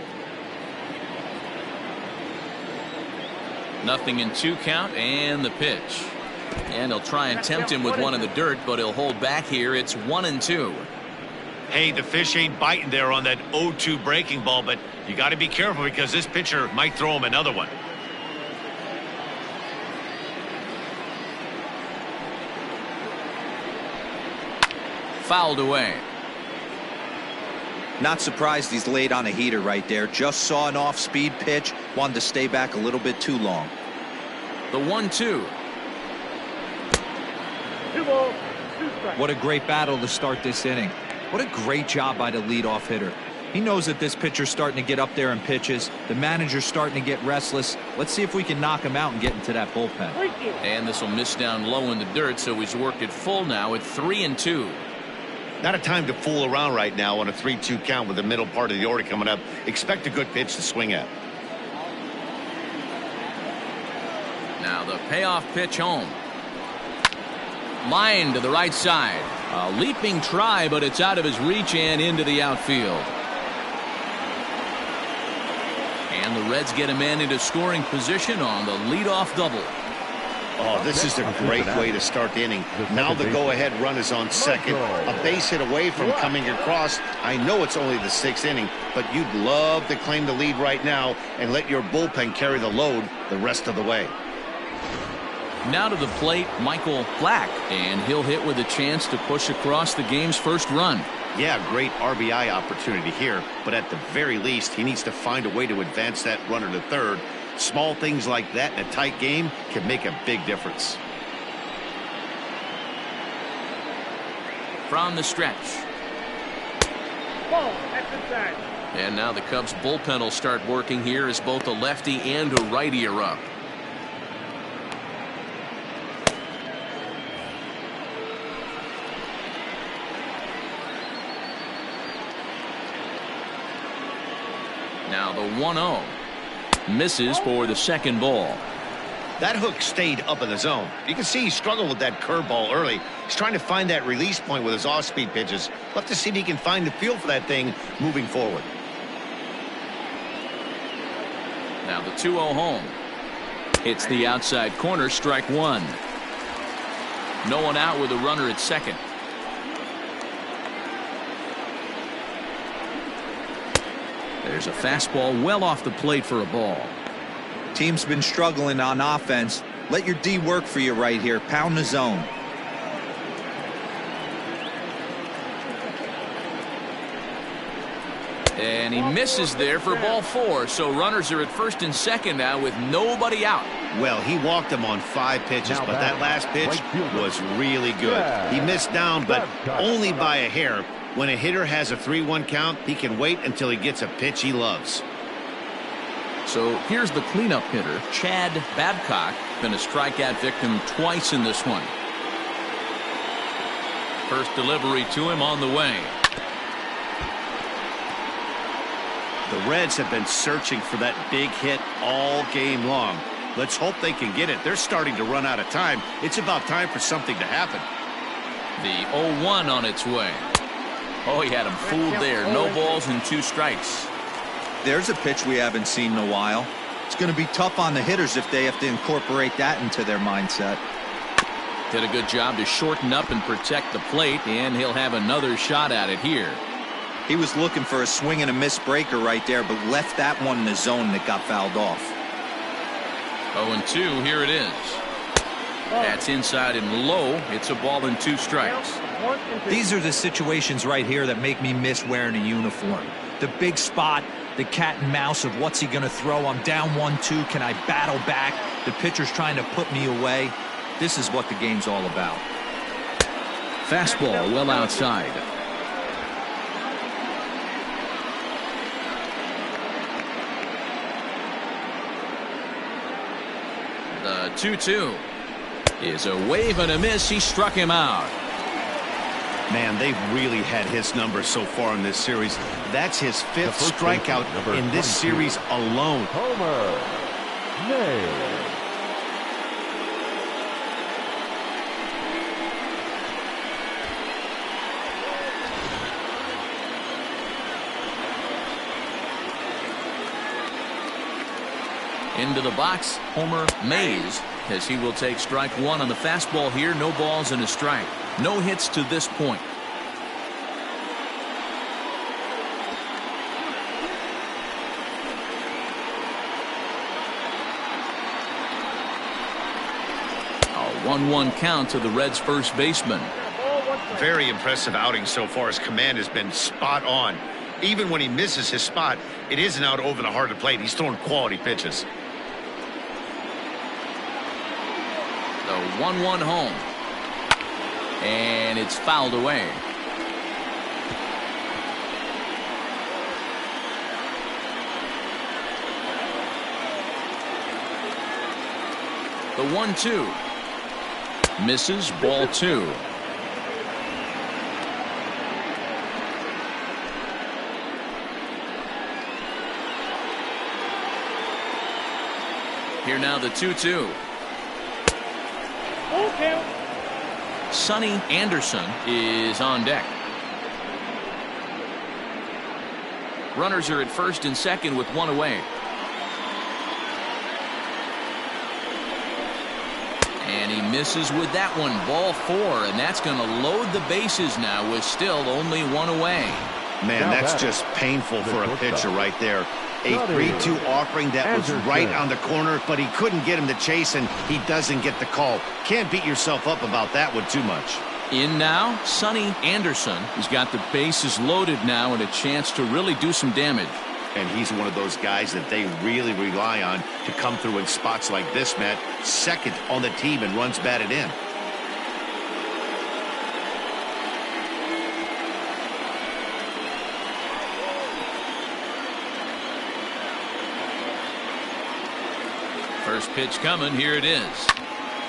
0-2 count, and the pitch. And he'll try and tempt him with one in the dirt, but he'll hold back here. It's 1-2. Hey, the fish ain't biting there on that 0-2 breaking ball, but you got to be careful because this pitcher might throw him another one. Fouled away. Not surprised he's laid on a heater right there. Just saw an off-speed pitch. Wanted to stay back a little bit too long. The 1-2. 2 balls, 2 strikes. What a great battle to start this inning. What a great job by the leadoff hitter. He knows that this pitcher's starting to get up there in pitches. The manager's starting to get restless. Let's see if we can knock him out and get into that bullpen. And this will miss down low in the dirt, so he's worked it full now at 3-2. Not a time to fool around right now on a 3-2 count with the middle part of the order coming up. Expect a good pitch to swing at. Now the payoff pitch home. Line to the right side. A leaping try, but it's out of his reach and into the outfield. And the Reds get a man into scoring position on the leadoff double. Oh, this is a great way to start the inning. Now the go-ahead run is on second. A base hit away from coming across. I know it's only the 6th inning, but you'd love to claim the lead right now and let your bullpen carry the load the rest of the way. Now to the plate, Michael Black, and he'll hit with a chance to push across the game's first run. Yeah, great RBI opportunity here, but at the very least, he needs to find a way to advance that runner to third. Small things like that in a tight game can make a big difference. From the stretch. Ball, that's inside. And now the Cubs bullpen will start working here as both a lefty and a righty are up. Now the 1-0. Misses for the second ball. That hook stayed up in the zone. You can see he struggled with that curveball early. He's trying to find that release point with his off-speed pitches. We'll have to see if he can find the feel for that thing moving forward. Now the 2-0 home. Hits the outside corner, strike one. No one out with a runner at second. There's a fastball well off the plate for a ball. Team's been struggling on offense. Let your D work for you right here. Pound the zone. And he misses there for ball 4. So runners are at first and second now with nobody out. Well, he walked him on 5 pitches, but that last pitch was really good. He missed down, but only by a hair. When a hitter has a 3-1 count, he can wait until he gets a pitch he loves. So here's the cleanup hitter, Chad Babcock. Been a strikeout victim twice in this one. First delivery to him on the way. The Reds have been searching for that big hit all game long. Let's hope they can get it. They're starting to run out of time. It's about time for something to happen. The 0-1 on its way. Oh, he had him fooled there. No balls and 2 strikes. There's a pitch we haven't seen in a while. It's going to be tough on the hitters if they have to incorporate that into their mindset. Did a good job to shorten up and protect the plate, and he'll have another shot at it here. He was looking for a swing and a miss breaker right there, but left that one in the zone that got fouled off. 0-2, here it is. That's inside and low. It's a ball and 2 strikes. These are the situations right here that make me miss wearing a uniform. The big spot, the cat and mouse of what's he going to throw. I'm down 1-2. Can I battle back? The pitcher's trying to put me away. This is what the game's all about. Fastball well outside. The 2-2 is a wave and a miss. He struck him out. Man, they've really had his number so far in this series. That's his 5th strikeout in this series alone. Homer. Nay. Into the box, Homer Mays, as he will take strike one on the fastball here. No balls and a strike. No hits to this point. A 1-1 count to the Reds' first baseman. Very impressive outing so far. His command has been spot on. Even when he misses his spot, it isn't out over the heart of the plate. He's throwing quality pitches. The 1-1 home. And it's fouled away. The 1-2. Misses, ball 2. Here now the 2-2. Full count. Sonny Anderson is on deck. Runners are at first and second with one away. And he misses with that one. Ball 4, and that's going to load the bases now with still only one away. Man, that's just painful for a pitcher right there. A 3-2 offering that was right on the corner, but he couldn't get him to chase, and he doesn't get the call. Can't beat yourself up about that one too much. In now, Sonny Anderson, who's got the bases loaded now and a chance to really do some damage. And he's one of those guys that they really rely on to come through in spots like this, Matt. Second on the team and runs batted in. First pitch coming. Here it is.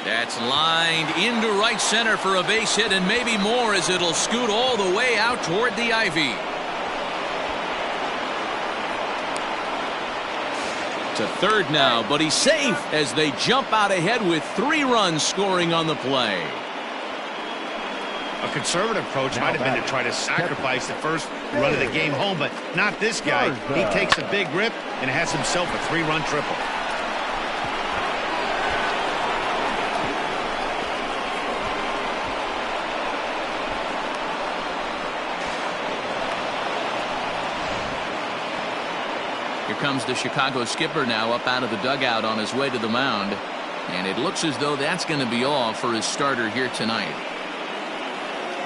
That's lined into right center for a base hit and maybe more as it'll scoot all the way out toward the ivy. To third now, but he's safe as they jump out ahead with 3 runs scoring on the play. A conservative approach might have been to try to sacrifice the first run of the game home, but not this guy. He takes a big rip and has himself a 3-run triple. Here comes the Chicago skipper now up out of the dugout on his way to the mound. And it looks as though that's going to be all for his starter here tonight.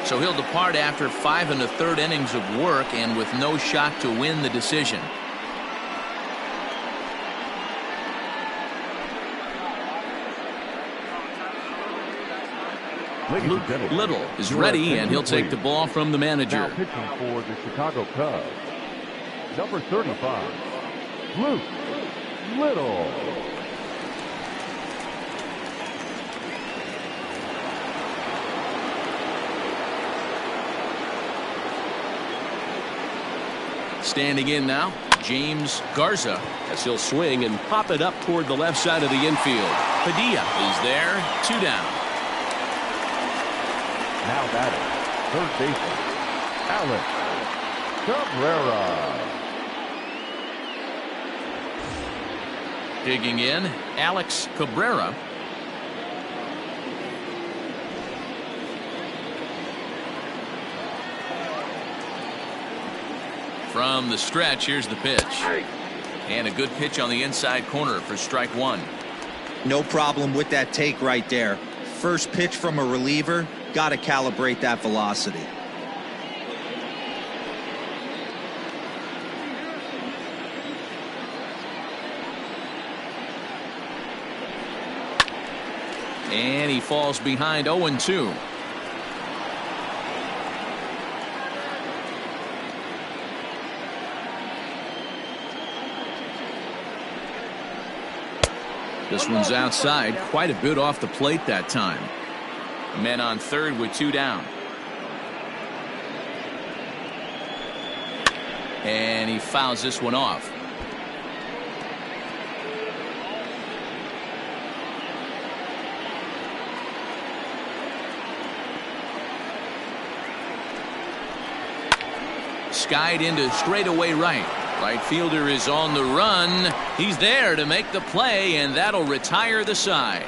So he'll depart after 5 1/3 innings of work and with no shot to win the decision. Luke Little is ready, and he'll take the ball from the manager. Now pitching for the Chicago Cubs, number 35, Luke Little. Standing in now, James Garza, as he'll swing and pop it up toward the left side of the infield. Padilla is there, 2 down. Now batting, third baseman, Alex Cabrera. Digging in, Alex Cabrera. From the stretch, here's the pitch. And a good pitch on the inside corner for strike 1. No problem with that take right there. First pitch from a reliever, got to calibrate that velocity. And he falls behind 0-2. This one's outside, quite a bit off the plate that time. Men on third with 2 down. And he fouls this one off. Skied into straightaway right. Right fielder is on the run. He's there to make the play, and that'll retire the side.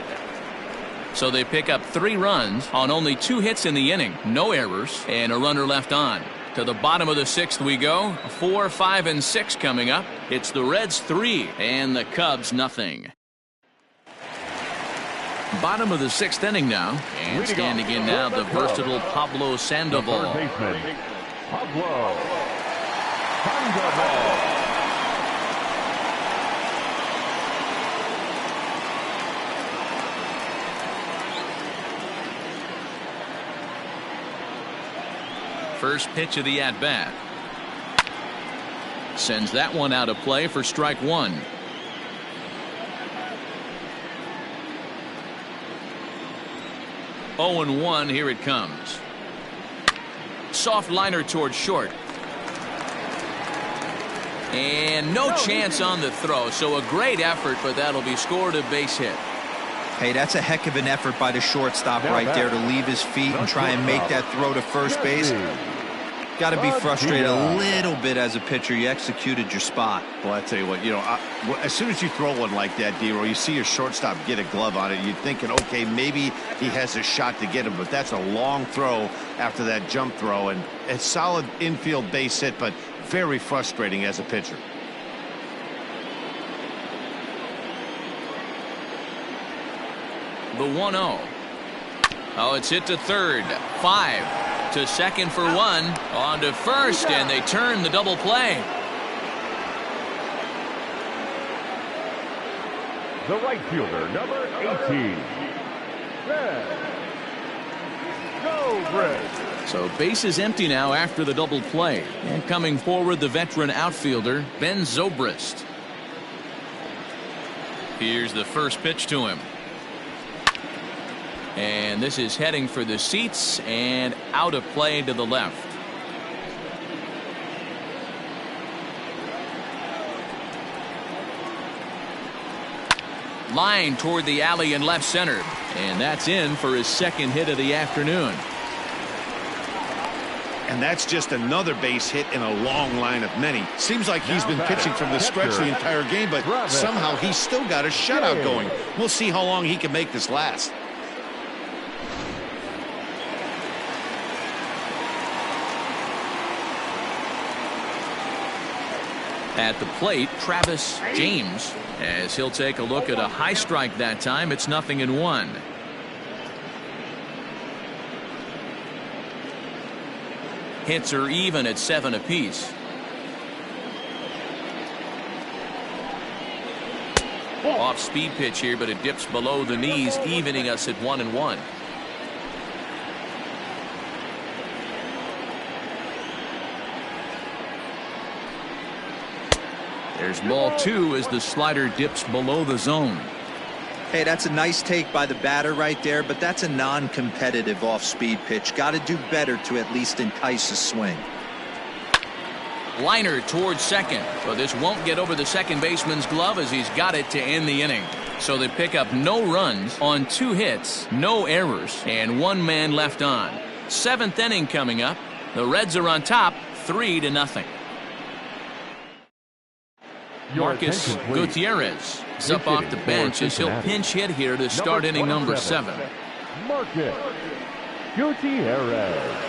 So they pick up 3 runs on only 2 hits in the inning. No errors, and a runner left on. To the bottom of the 6th we go. 4, 5, and 6 coming up. It's the Reds 3 and the Cubs nothing. Bottom of the 6th inning now. And standing in now the versatile Pablo Sandoval. Pablo Sandoval. First pitch of the at-bat. Sends that one out of play for strike 1. Oh and 1, here it comes. Soft liner towards short. And no chance on the throw, so a great effort, but that'll be scored a base hit. Hey, that's a heck of an effort by the shortstop right there to leave his feet and try and make that throw to first base. Got to be frustrated a little bit as a pitcher. You executed your spot. Well, I tell you what, as soon as you throw one like that, D-Roy, you see your shortstop get a glove on it, you're thinking, okay, maybe he has a shot to get him, but that's a long throw after that jump throw, and a solid infield base hit, but very frustrating as a pitcher. The 1-0. Oh, it's hit to third. 5. To second for 1. On to first, and they turn the double play. The right fielder, number 18. Red. Go Reds. So base is empty now after the double play. And coming forward, the veteran outfielder, Ben Zobrist. Here's the first pitch to him. And this is heading for the seats and out of play to the left. Line toward the alley in left center. And that's in for his second hit of the afternoon. And that's just another base hit in a long line of many. Seems like he's been pitching from the stretch the entire game, but somehow he's still got a shutout going. We'll see how long he can make this last. At the plate, Travis James, as he'll take a look at a high strike that time. It's 0-1. Hits are even at 7 apiece. Off speed pitch here, but it dips below the knees, evening us at 1-1. There's ball 2 as the slider dips below the zone. Hey, that's a nice take by the batter right there, but that's a non-competitive off-speed pitch. Got to do better to at least entice a swing. Liner towards second, but this won't get over the second baseman's glove as he's got it to end the inning. So they pick up no runs on 2 hits, no errors, and 1 man left on. 7th inning coming up. The Reds are on top, 3-0. Marcus Gutierrez is up off the bench as he'll pinch hit here to start inning number 7. Marcus Gutierrez.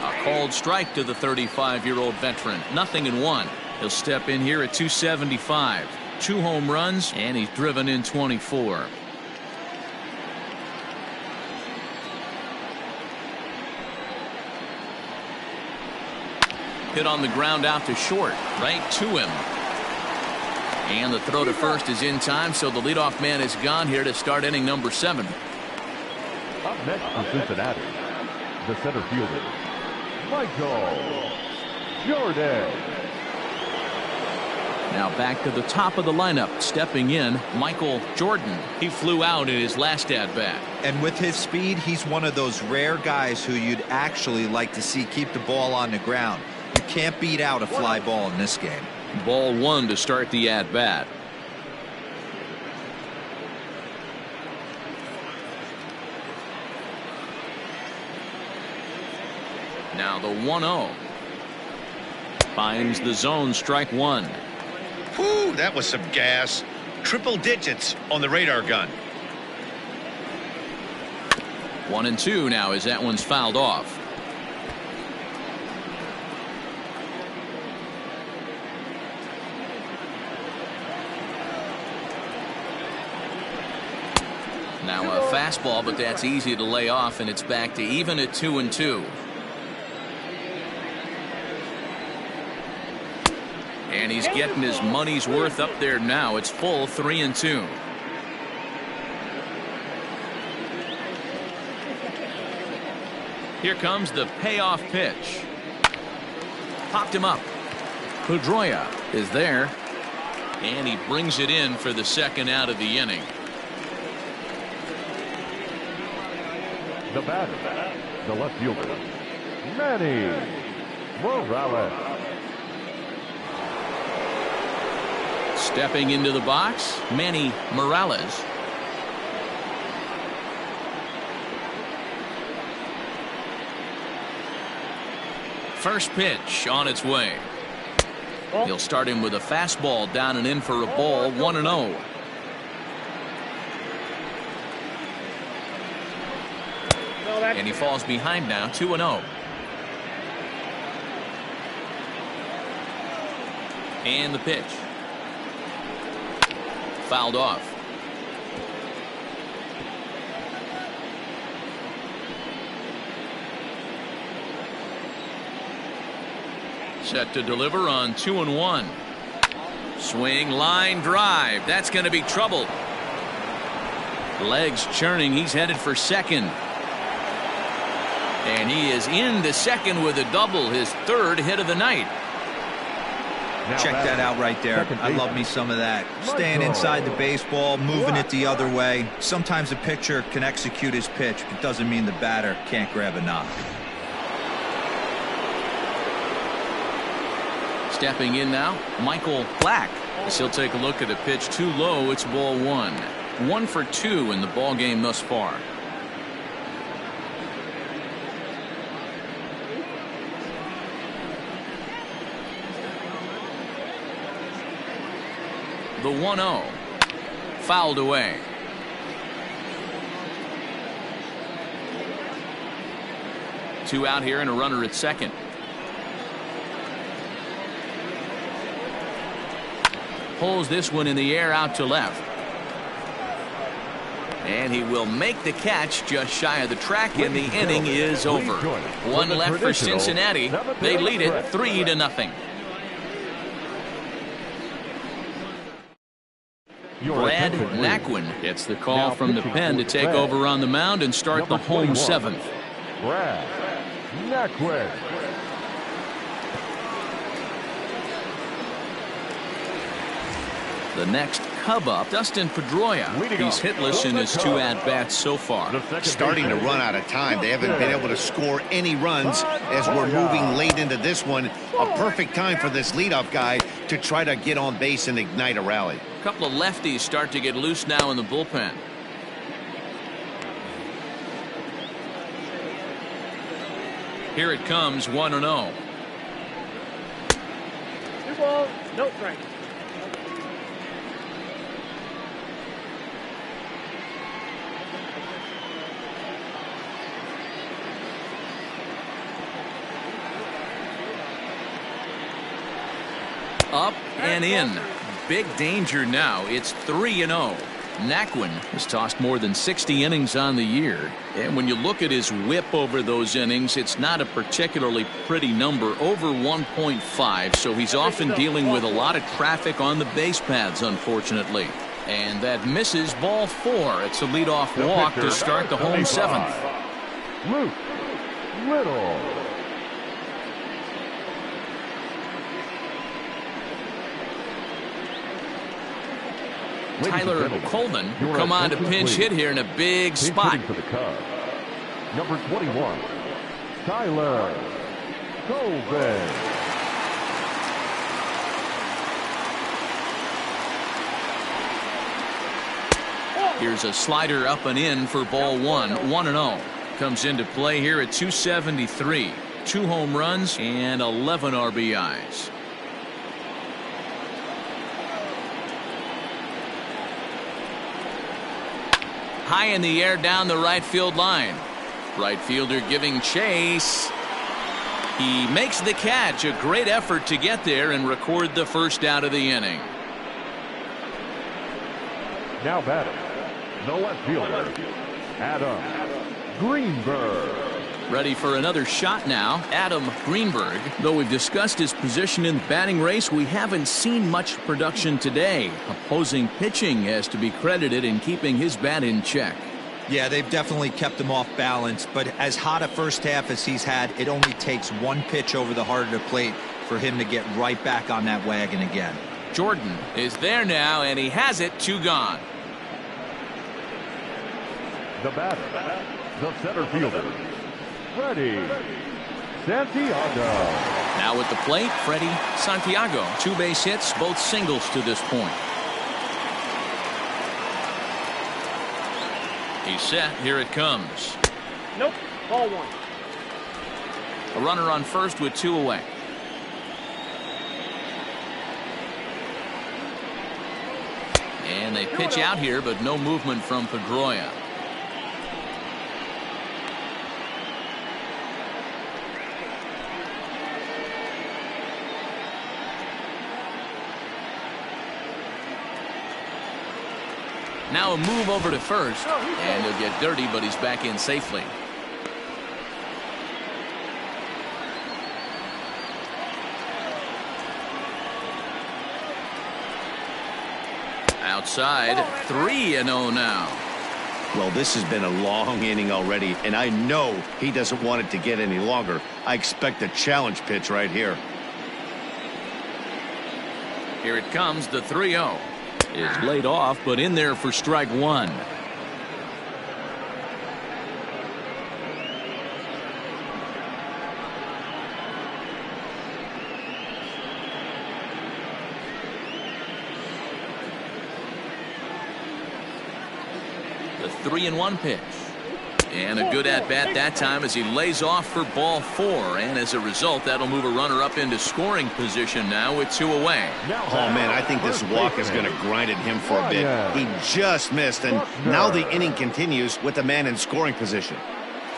A called strike to the 35-year-old veteran. 0-1. He'll step in here at 275. 2 home runs, and he's driven in 24. Hit on the ground out to short, right to him. And the throw to first is in time, so the leadoff man is gone here to start inning number 7. Up next for Cincinnati, the center fielder, Michael Jordan. Now back to the top of the lineup, stepping in, Michael Jordan. He flew out in his last at-bat. And with his speed, he's one of those rare guys who you'd actually like to see keep the ball on the ground. You can't beat out a fly ball in this game. Ball 1 to start the at-bat. Now the 1-0. Finds the zone, strike 1. Whew, that was some gas. Triple digits on the radar gun. 1-2 now as that one's fouled off. Now a fastball, but that's easy to lay off, and it's back to even at 2-2. And he's getting his money's worth up there now. It's full 3-2. Here comes the payoff pitch. Popped him up. Pedroia is there. And he brings it in for the second out of the inning. The batter, the left fielder, Manny Morales. Stepping into the box, Manny Morales. First pitch on its way. He'll start him with a fastball down and in for a ball, 1-0. And he falls behind now, 2-0. And the pitch. Fouled off. Set to deliver on 2-1. Swing, line drive. That's going to be trouble. Legs churning. He's headed for second. And he is into second with a double, his third hit of the night. Check that out right there. I love me some of that. Staying inside the baseball, moving it the other way. Sometimes a pitcher can execute his pitch, but doesn't mean the batter can't grab a knock. Stepping in now, Michael Black. As he'll take a look at a pitch too low. It's ball 1. 1 for 2 in the ball game thus far. The 1-0. Fouled away. Two out here and a runner at second. Pulls this one in the air out to left. And he will make the catch just shy of the track, and the inning is over. One left for Cincinnati. They lead it 3-0. Brad Naquin gets the call from the pen to take over on the mound and start the home 7th. Brad Naquin. The next Cub up, Dustin Pedroia. He's hitless in his 2 at-bats so far. Starting to run out of time. They haven't been able to score any runs as we're moving late into this one. A perfect time for this leadoff guy to try to get on base and ignite a rally. A couple of lefties start to get loose now in the bullpen. Here it comes, 1-0. 2 balls, no strikes. Up and in. Big danger now. It's 3-0. Naquin has tossed more than 60 innings on the year, and when you look at his whip over those innings, it's not a particularly pretty number, over 1.5, so he's often dealing with a lot of traffic on the base paths, unfortunately. And that misses, ball 4. It's a leadoff walk to start the home 7th. Luke Little. Tyler Coleman will come on to pinch hit here in a big spot. For the Cubs, number 21, Tyler Coleman. Here's a slider up and in for ball 1, 1-0. Comes into play here at 273. 2 home runs and 11 RBIs. High in the air down the right field line. Right fielder giving chase. He makes the catch. A great effort to get there and record the first out of the inning. Now batting, the left fielder, Adam Greenberg. Ready for another shot now, Adam Greenberg. Though we've discussed his position in the batting race, we haven't seen much production today. Opposing pitching has to be credited in keeping his bat in check. Yeah, they've definitely kept him off balance, but as hot a first half as he's had, it only takes one pitch over the heart of the plate for him to get right back on that wagon again. Jordan is there now, and he has it. 2 gone. The batter, the center fielder, Freddie Santiago. Now at the plate, Freddie Santiago. 2 base hits, both singles to this point. He's set. Here it comes. Nope. Ball 1. A runner on first with 2 away. And they pitch out here, but no movement from Pedroia. Now a move over to first, and he'll get dirty, but he's back in safely. Outside, 3-0 now. Well, this has been a long inning already, and I know he doesn't want it to get any longer. I expect a challenge pitch right here. Here it comes, the 3-0. Is laid off, but in there for strike 1. The 3-1 pitch. And a good at-bat that time as he lays off for ball 4. And as a result, that'll move a runner up into scoring position now with 2 away. Oh, man, I think this walk is going to grind at him for a bit. He just missed, and now the inning continues with the man in scoring position.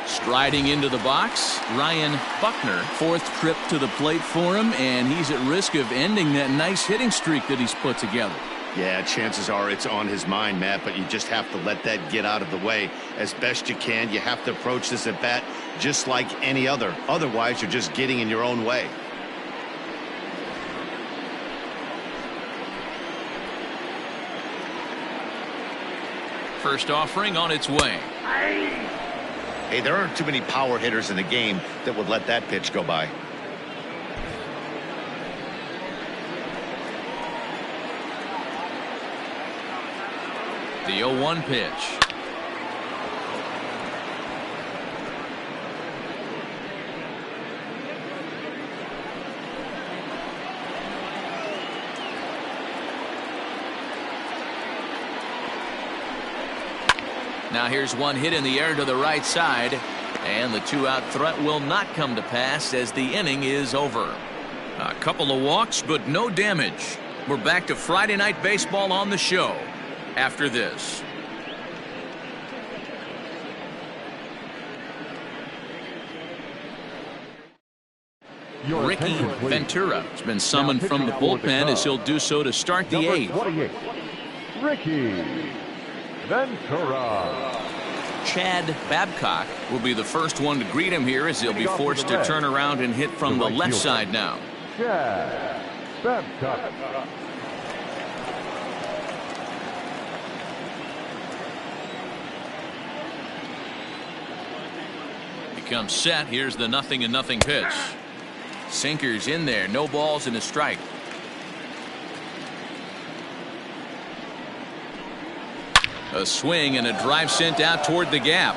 Striding into the box, Ryan Buckner. 4th trip to the plate for him, and he's at risk of ending that nice hitting streak that he's put together. Yeah, chances are it's on his mind, Matt, but you just have to let that get out of the way as best you can. You have to approach this at bat just like any other. Otherwise, you're just getting in your own way. First offering on its way. Hey, there aren't too many power hitters in the game that would let that pitch go by. The 0-1 pitch. Now here's one hit in the air to the right side, and the 2-out threat will not come to pass as the inning is over. A couple of walks, but no damage. We're back to Friday Night Baseball on the show after this. Ricky Ventura has been summoned from the bullpen as he'll do so to start the 8th. Ricky Ventura. Chad Babcock will be the first one to greet him here as he'll be forced to turn around and hit from the left side now. Chad Babcock. He comes set. Here's the 0-0 pitch. Sinker's in there. No balls and a strike. A swing and a drive sent out toward the gap.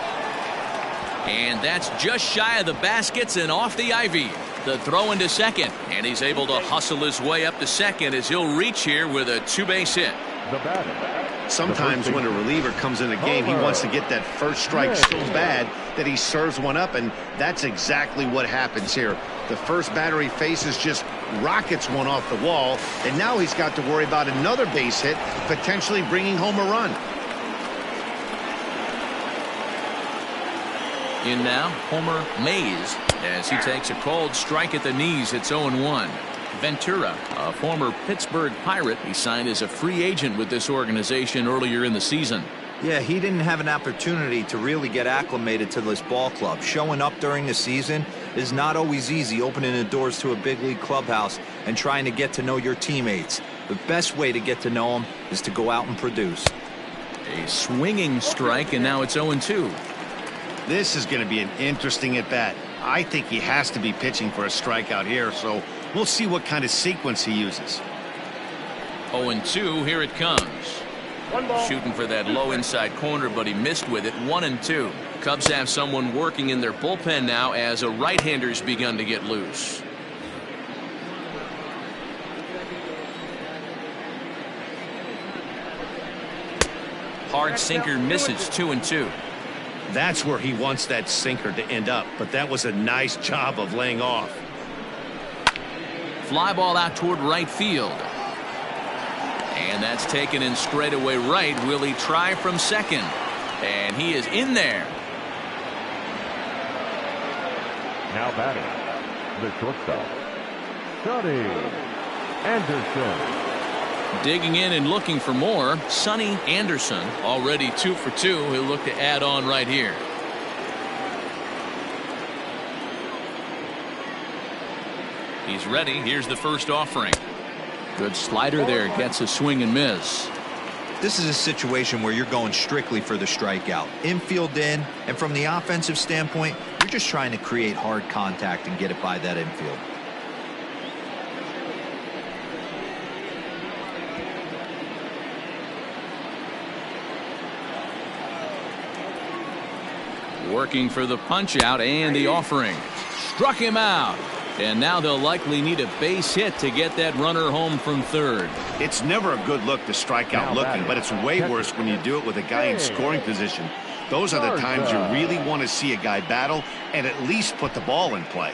And that's just shy of the baskets and off the ivy. The throw into second. And he's able to hustle his way up to second as he'll reach here with a two-base hit. The batter. Sometimes when a reliever comes in the game, he wants to get that first strike so bad that he serves one up, and that's exactly what happens here. The first batter he faces just rockets one off the wall, and now he's got to worry about another base hit, potentially bringing home a run. In now, Homer Mays, as he takes a cold strike at the knees. It's 0-1. Ventura, a former Pittsburgh Pirate, he signed as a free agent with this organization earlier in the season. Yeah, he didn't have an opportunity to really get acclimated to this ball club. Showing up during the season is not always easy, opening the doors to a big league clubhouse and trying to get to know your teammates. The best way to get to know them is to go out and produce. A swinging strike, and now it's 0-2. This is going to be an interesting at-bat. I think he has to be pitching for a strikeout here, so we'll see what kind of sequence he uses. 0-2, here it comes. One ball. Shooting for that low inside corner, but he missed with it. 1-2. Cubs have someone working in their bullpen now as a right-hander's begun to get loose. Hard sinker misses. 2-2. That's where he wants that sinker to end up, but that was a nice job of laying off. Fly ball out toward right field. And that's taken in straightaway right. Will he try from second? And he is in there. Now batting, the shortstop, Sonny Anderson. Digging in and looking for more, Sonny Anderson, already 2 for 2. He'll look to add on right here. He's ready. Here's the first offering. Good slider there. Gets a swing and miss. This is a situation where you're going strictly for the strikeout. Infield in, and from the offensive standpoint, you're just trying to create hard contact and get it by that infield. Working for the punch out and the offering. Struck him out. And now they'll likely need a base hit to get that runner home from third. It's never a good look to strike out looking, but it's way worse when you do it with a guy in scoring position. Those are the times you really want to see a guy battle and at least put the ball in play.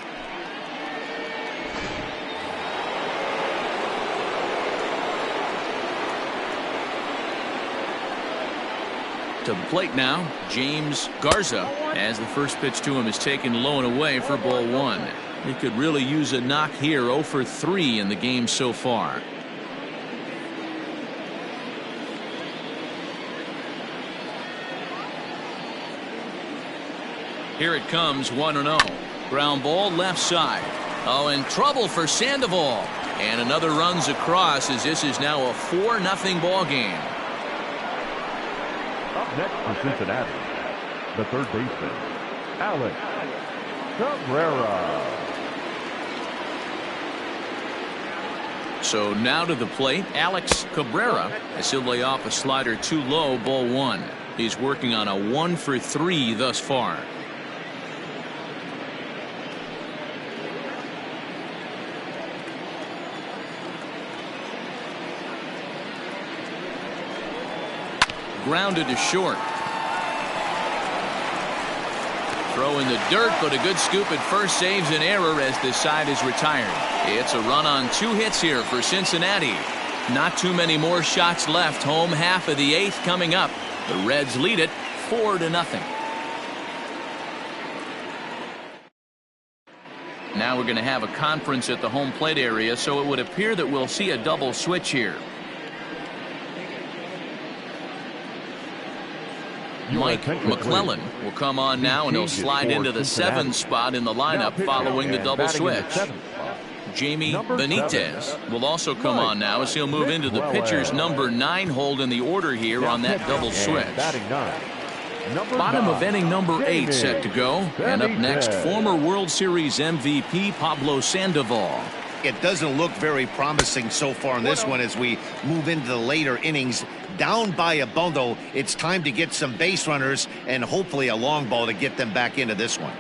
To the plate now, James Garza, as the first pitch to him is taken low and away for ball 1. He could really use a knock here. 0 for 3 in the game so far. Here it comes, 1-0. Ground ball left side. Oh, and trouble for Sandoval. And another runs across as this is now a 4-0 ball game. Up next for Cincinnati, the third baseman, Alex Cabrera. So now to the plate, Alex Cabrera, as he'll lay off a slider too low, ball 1. He's working on a 1 for 3 thus far. Grounded to short. Throw in the dirt, but a good scoop at first saves an error as this side is retired. It's a run on 2 hits here for Cincinnati. Not too many more shots left. Home half of the 8th coming up. The Reds lead it 4-0. Now we're going to have a conference at the home plate area, so it would appear that we'll see a double switch here. Mike McClellan will come on now, and he'll slide into the 7th spot in the lineup following the double switch. Jamie Benitez will also come on now as he'll move into the pitcher's number 9 hold in the order here on that double switch. Bottom of inning number 8 set to go. And up next, former World Series MVP Pablo Sandoval. It doesn't look very promising so far in this one as we move into the later innings. Down by a bundle, it's time to get some base runners and hopefully a long ball to get them back into this one.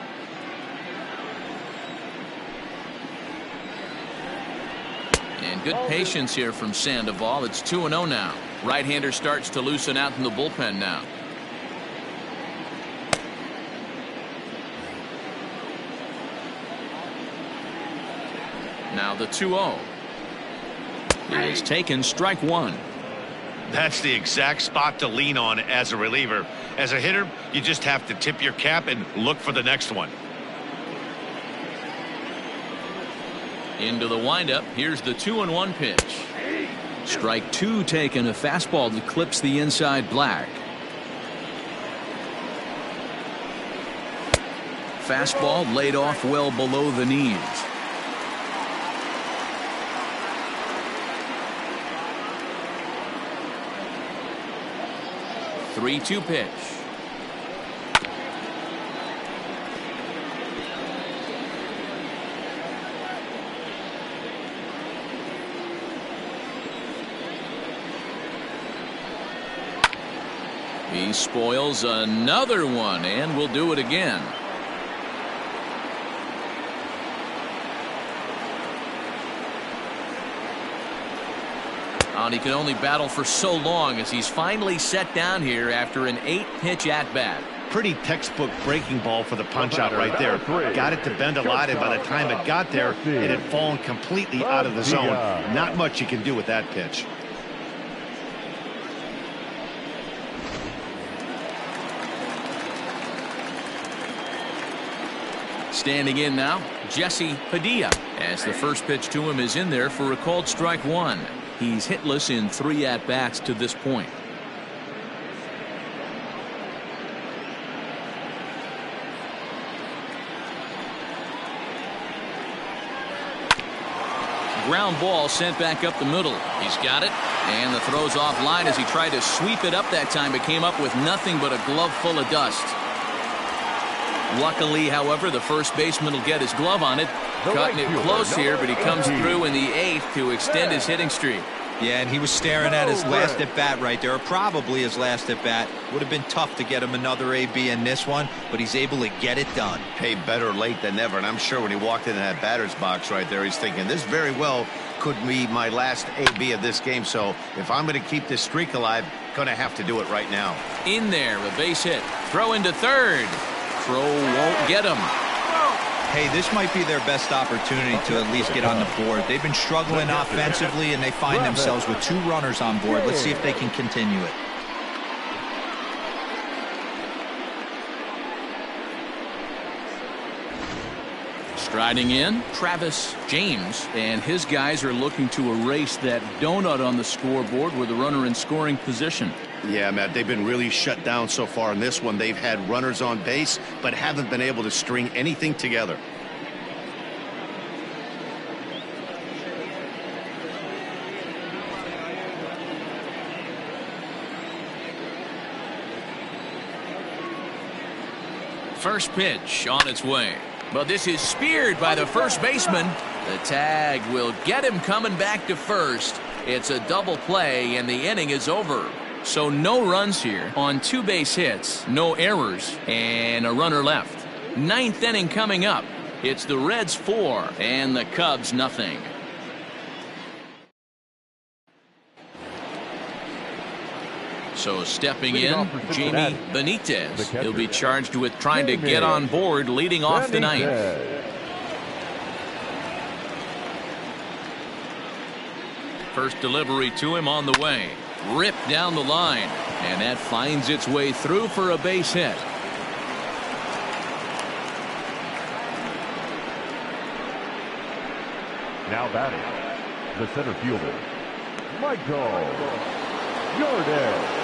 And good patience here from Sandoval. It's 2-0 now. Right-hander starts to loosen out in the bullpen now. Now the 2-0 is taken, strike 1. That's the exact spot to lean on as a reliever. As a hitter, you just have to tip your cap and look for the next one. Into the windup. Here's the 2-1 pitch. Strike 2 taken, a fastball that clips the inside black. Fastball laid off well below the knees. 3-2 pitch. He spoils another one, and will do it again. And he can only battle for so long as he's finally set down here after an 8-pitch at-bat. Pretty textbook breaking ball for the punch-out right there. Got it to bend a lot, and by the time it got there, it had fallen completely out of the zone. Not much you can do with that pitch. Standing in now, Jesse Padilla, as the first pitch to him is in there for a called strike 1. He's hitless in 3 at-bats to this point. Ground ball sent back up the middle. He's got it, and the throw's off line as he tried to sweep it up that time, but came up with nothing but a glove full of dust. Luckily, however, the first baseman will get his glove on it. Cutting it close here, but he comes through in the 8th to extend his hitting streak. Yeah, and he was staring at his last at-bat right there, or probably his last at-bat. Would have been tough to get him another AB in this one, but he's able to get it done. Hey, better late than never, and I'm sure when he walked into that batter's box right there, he's thinking, this very well could be my last AB of this game, so if I'm going to keep this streak alive, going to have to do it right now. In there, a base hit. Throw into third. Throw won't get him. Hey, this might be their best opportunity to at least get on the board. They've been struggling offensively, and they find themselves with 2 runners on board. Let's see if they can continue it. Striding in, Travis James, and his guys are looking to erase that donut on the scoreboard with a runner in scoring position. Yeah, Matt, they've been really shut down so far in this one. They've had runners on base, but haven't been able to string anything together. First pitch on its way. But this is speared by the first baseman. The tag will get him coming back to first. It's a double play, and the inning is over. So no runs here on 2 base hits, no errors, and a runner left. 9th inning coming up. It's the Reds 4 and the Cubs nothing. So stepping in, Jamie Benitez. He'll be charged with trying to get on board leading off the 9th. First delivery to him on the way. Ripped down the line, and that finds its way through for a base hit. Now batting, the center fielder, Michael Jordan.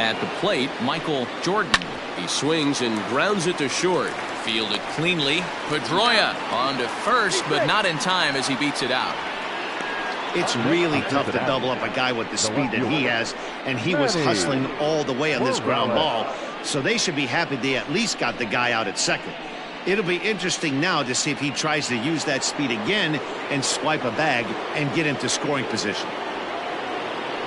At the plate, Michael Jordan. He swings and grounds it to short. Fielded cleanly. Pedroia on to first, but not in time as he beats it out. It's really tough to double up a guy with the speed that he has, and he was hustling all the way on this ground ball, so they should be happy they at least got the guy out at second. It'll be interesting now to see if he tries to use that speed again and swipe a bag and get into scoring position.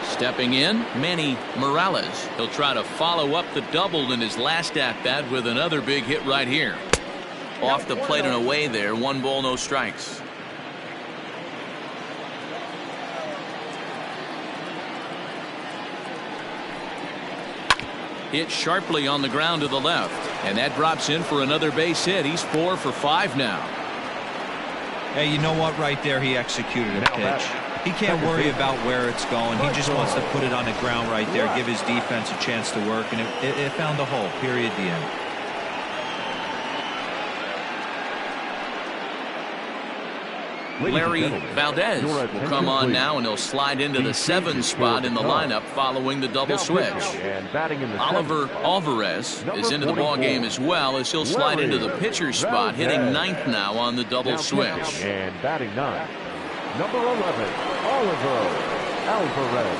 Stepping in, Manny Morales. He'll try to follow up the double in his last at-bat with another big hit right here. Off the plate and away there. 1 ball, no strikes. Hit sharply on the ground to the left, and that drops in for another base hit. He's 4 for 5 now. Hey, you know what? Right there, he executed a pitch. He can't worry about where it's going. He just wants to put it on the ground right there, give his defense a chance to work, and it found a hole. Period. The end. Larry Valdez will come on now, and he'll slide into the 7 spot in the lineup following the double switch. Oliver Alvarez is into the ball game as well, as he'll slide into the pitcher spot, hitting 9th now on the double switch. And batting 9, number 11, Oliver Alvarez.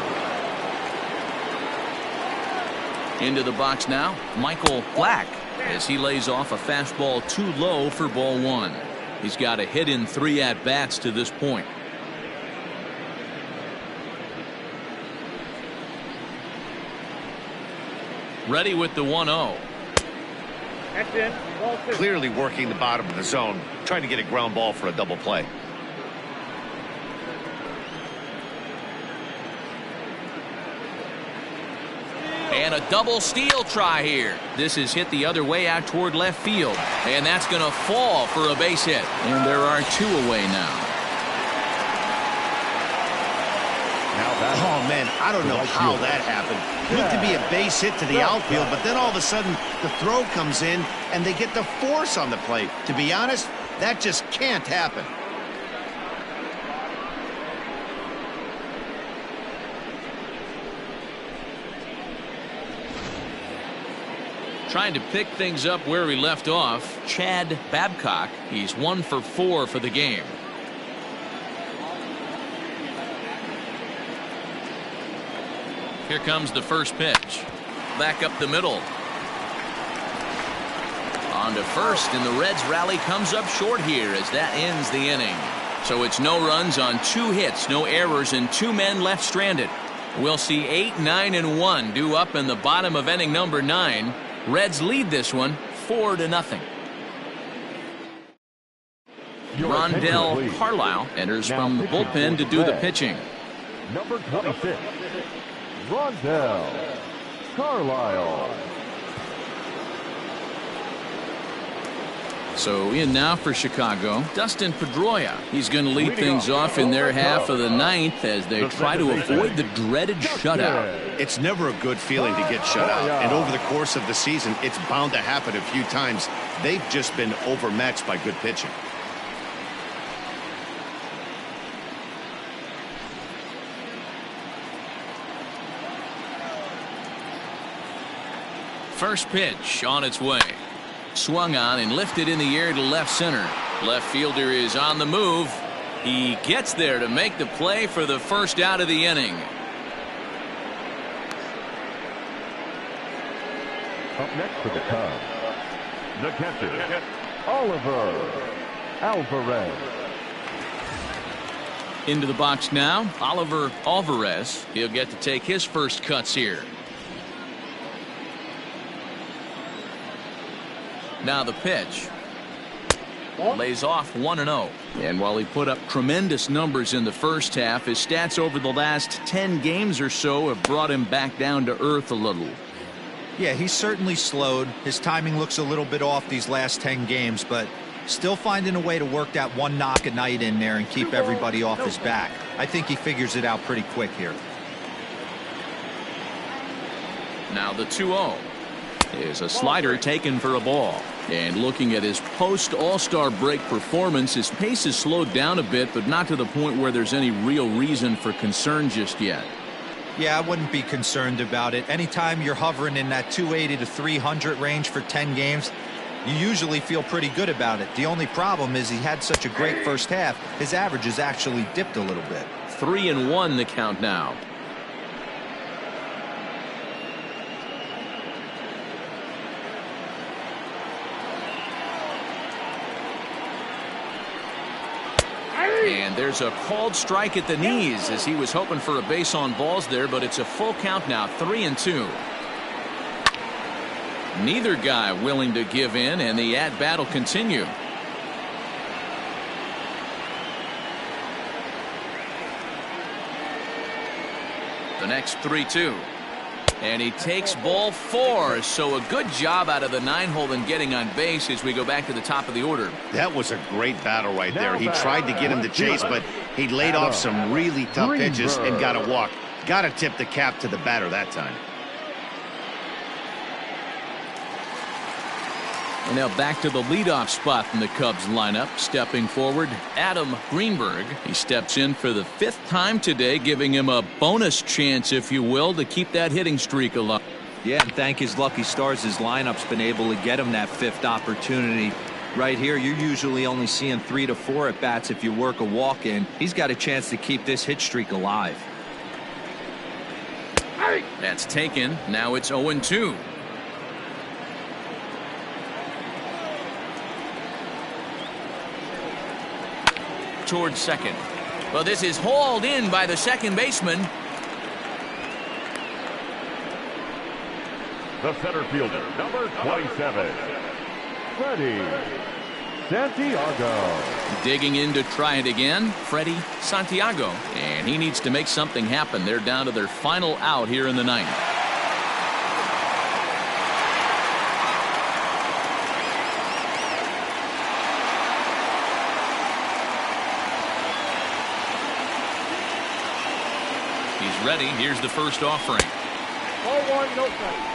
Into the box now, Michael Black, as he lays off a fastball too low for ball 1. He's got a hit in 3 at-bats to this point. Ready with the 1-0. That's in. Ball 2. Clearly working the bottom of the zone, trying to get a ground ball for a double play. And a double steal try here. This is hit the other way out toward left field. And that's going to fall for a base hit. And there are 2 away now. Oh, man, I don't know how that happened. Looked to be a base hit to the outfield, but then all of a sudden the throw comes in and they get the force on the plate. To be honest, that just can't happen. Trying to pick things up where we left off, Chad Babcock. He's 1 for 4 for the game. Here comes the first pitch. Back up the middle. On to first, and the Reds rally comes up short here as that ends the inning. So it's no runs on 2 hits, no errors, and 2 men left stranded. We'll see 8, 9, and 1 due up in the bottom of inning number 9. Reds lead this one 4-0. Rondell Carlisle enters from the bullpen to do the pitching. Number 26, Rondell Carlisle. So in now for Chicago, Dustin Pedroia. He's going to lead things off in their half of the 9th as they try to avoid the dreaded shutout. It's never a good feeling to get shut out, and over the course of the season, it's bound to happen a few times. They've just been overmatched by good pitching. First pitch on its way. Swung on and lifted in the air to left center. Left fielder is on the move. He gets there to make the play for the first out of the inning. Up next for the Cubs, the catcher, Oliver Alvarez. Into the box now, Oliver Alvarez. He'll get to take his first cuts here. Now the pitch. Lays off 1-0. And while he put up tremendous numbers in the first half, his stats over the last 10 games or so have brought him back down to earth a little. Yeah, he's certainly slowed. His timing looks a little bit off these last 10 games, but still finding a way to work that 1 knock a night in there and keep everybody off his back. I think he figures it out pretty quick here. Now the 2-0 is a slider taken for a ball. And looking at his post-All-Star break performance, his pace has slowed down a bit, but not to the point where there's any real reason for concern just yet. Yeah, I wouldn't be concerned about it. Anytime you're hovering in that 280 to 300 range for 10 games, you usually feel pretty good about it. The only problem is he had such a great first half, his average has actually dipped a little bit. 3-1 the count now. And there's a called strike at the knees as he was hoping for a base on balls there, but it's a full count now, 3-2. Neither guy willing to give in, and the at-bat will continue. The next 3-2. And he takes ball 4, so a good job out of the 9-hole in getting on base as we go back to the top of the order. That was a great battle right there. He tried to get him to chase, but he laid off some really tough pitches and got a walk. Got to tip the cap to the batter that time. And now back to the leadoff spot in the Cubs lineup. Stepping forward, Adam Greenberg. He steps in for the 5th time today, giving him a bonus chance, if you will, to keep that hitting streak alive. Yeah, and thank his lucky stars, his lineup's been able to get him that 5th opportunity. Right here, you're usually only seeing 3 to 4 at bats if you work a walk in. He's got a chance to keep this hit streak alive. That's taken. Now it's 0-2. Towards second. Well, this is hauled in by the second baseman. The center fielder, number 27, Freddie Santiago. Digging in to try it again, Freddie Santiago. And he needs to make something happen. They're down to their final out here in the 9th. He's ready. Here's the first offering. 0-1, no strike.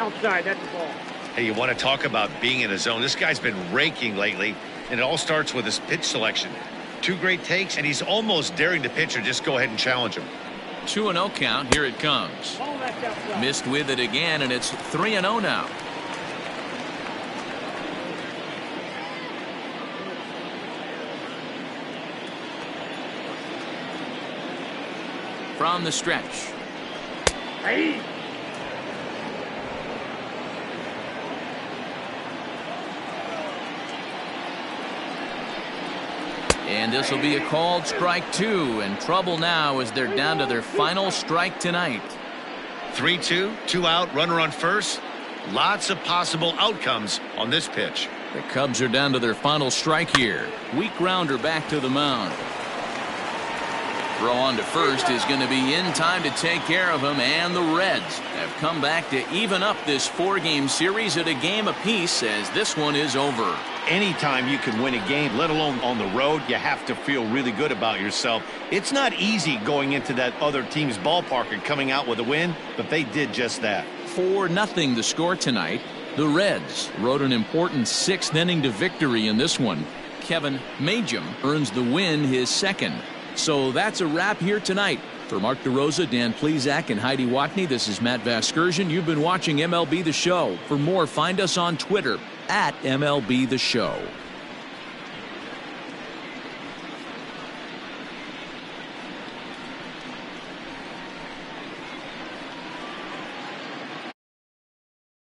Outside, that's the ball. Hey, you want to talk about being in a zone? This guy's been raking lately, and it all starts with his pitch selection. 2 great takes, and he's almost daring the pitcher just go ahead and challenge him. 2-0 count. Here it comes. Missed with it again, and it's 3-0 now. From the stretch. Hey. And this will be a called strike 2, and trouble now as they're down to their final strike tonight. 3-2, 2 out, runner on first. Lots of possible outcomes on this pitch. The Cubs are down to their final strike here. Weak grounder back to the mound. Throw on to first is going to be in time to take care of him, and the Reds have come back to even up this 4-game series at a game apiece as this one is over. Anytime you can win a game, let alone on the road, you have to feel really good about yourself. It's not easy going into that other team's ballpark and coming out with a win, but they did just that. 4-0 the score tonight. The Reds rode an important 6th inning to victory in this one. Kevin Majum earns the win, his 2nd. So that's a wrap here tonight. For Mark DeRosa, Dan Plesac, and Heidi Watney, this is Matt Vasgersian. You've been watching MLB The Show. For more, find us on Twitter @MLB The Show.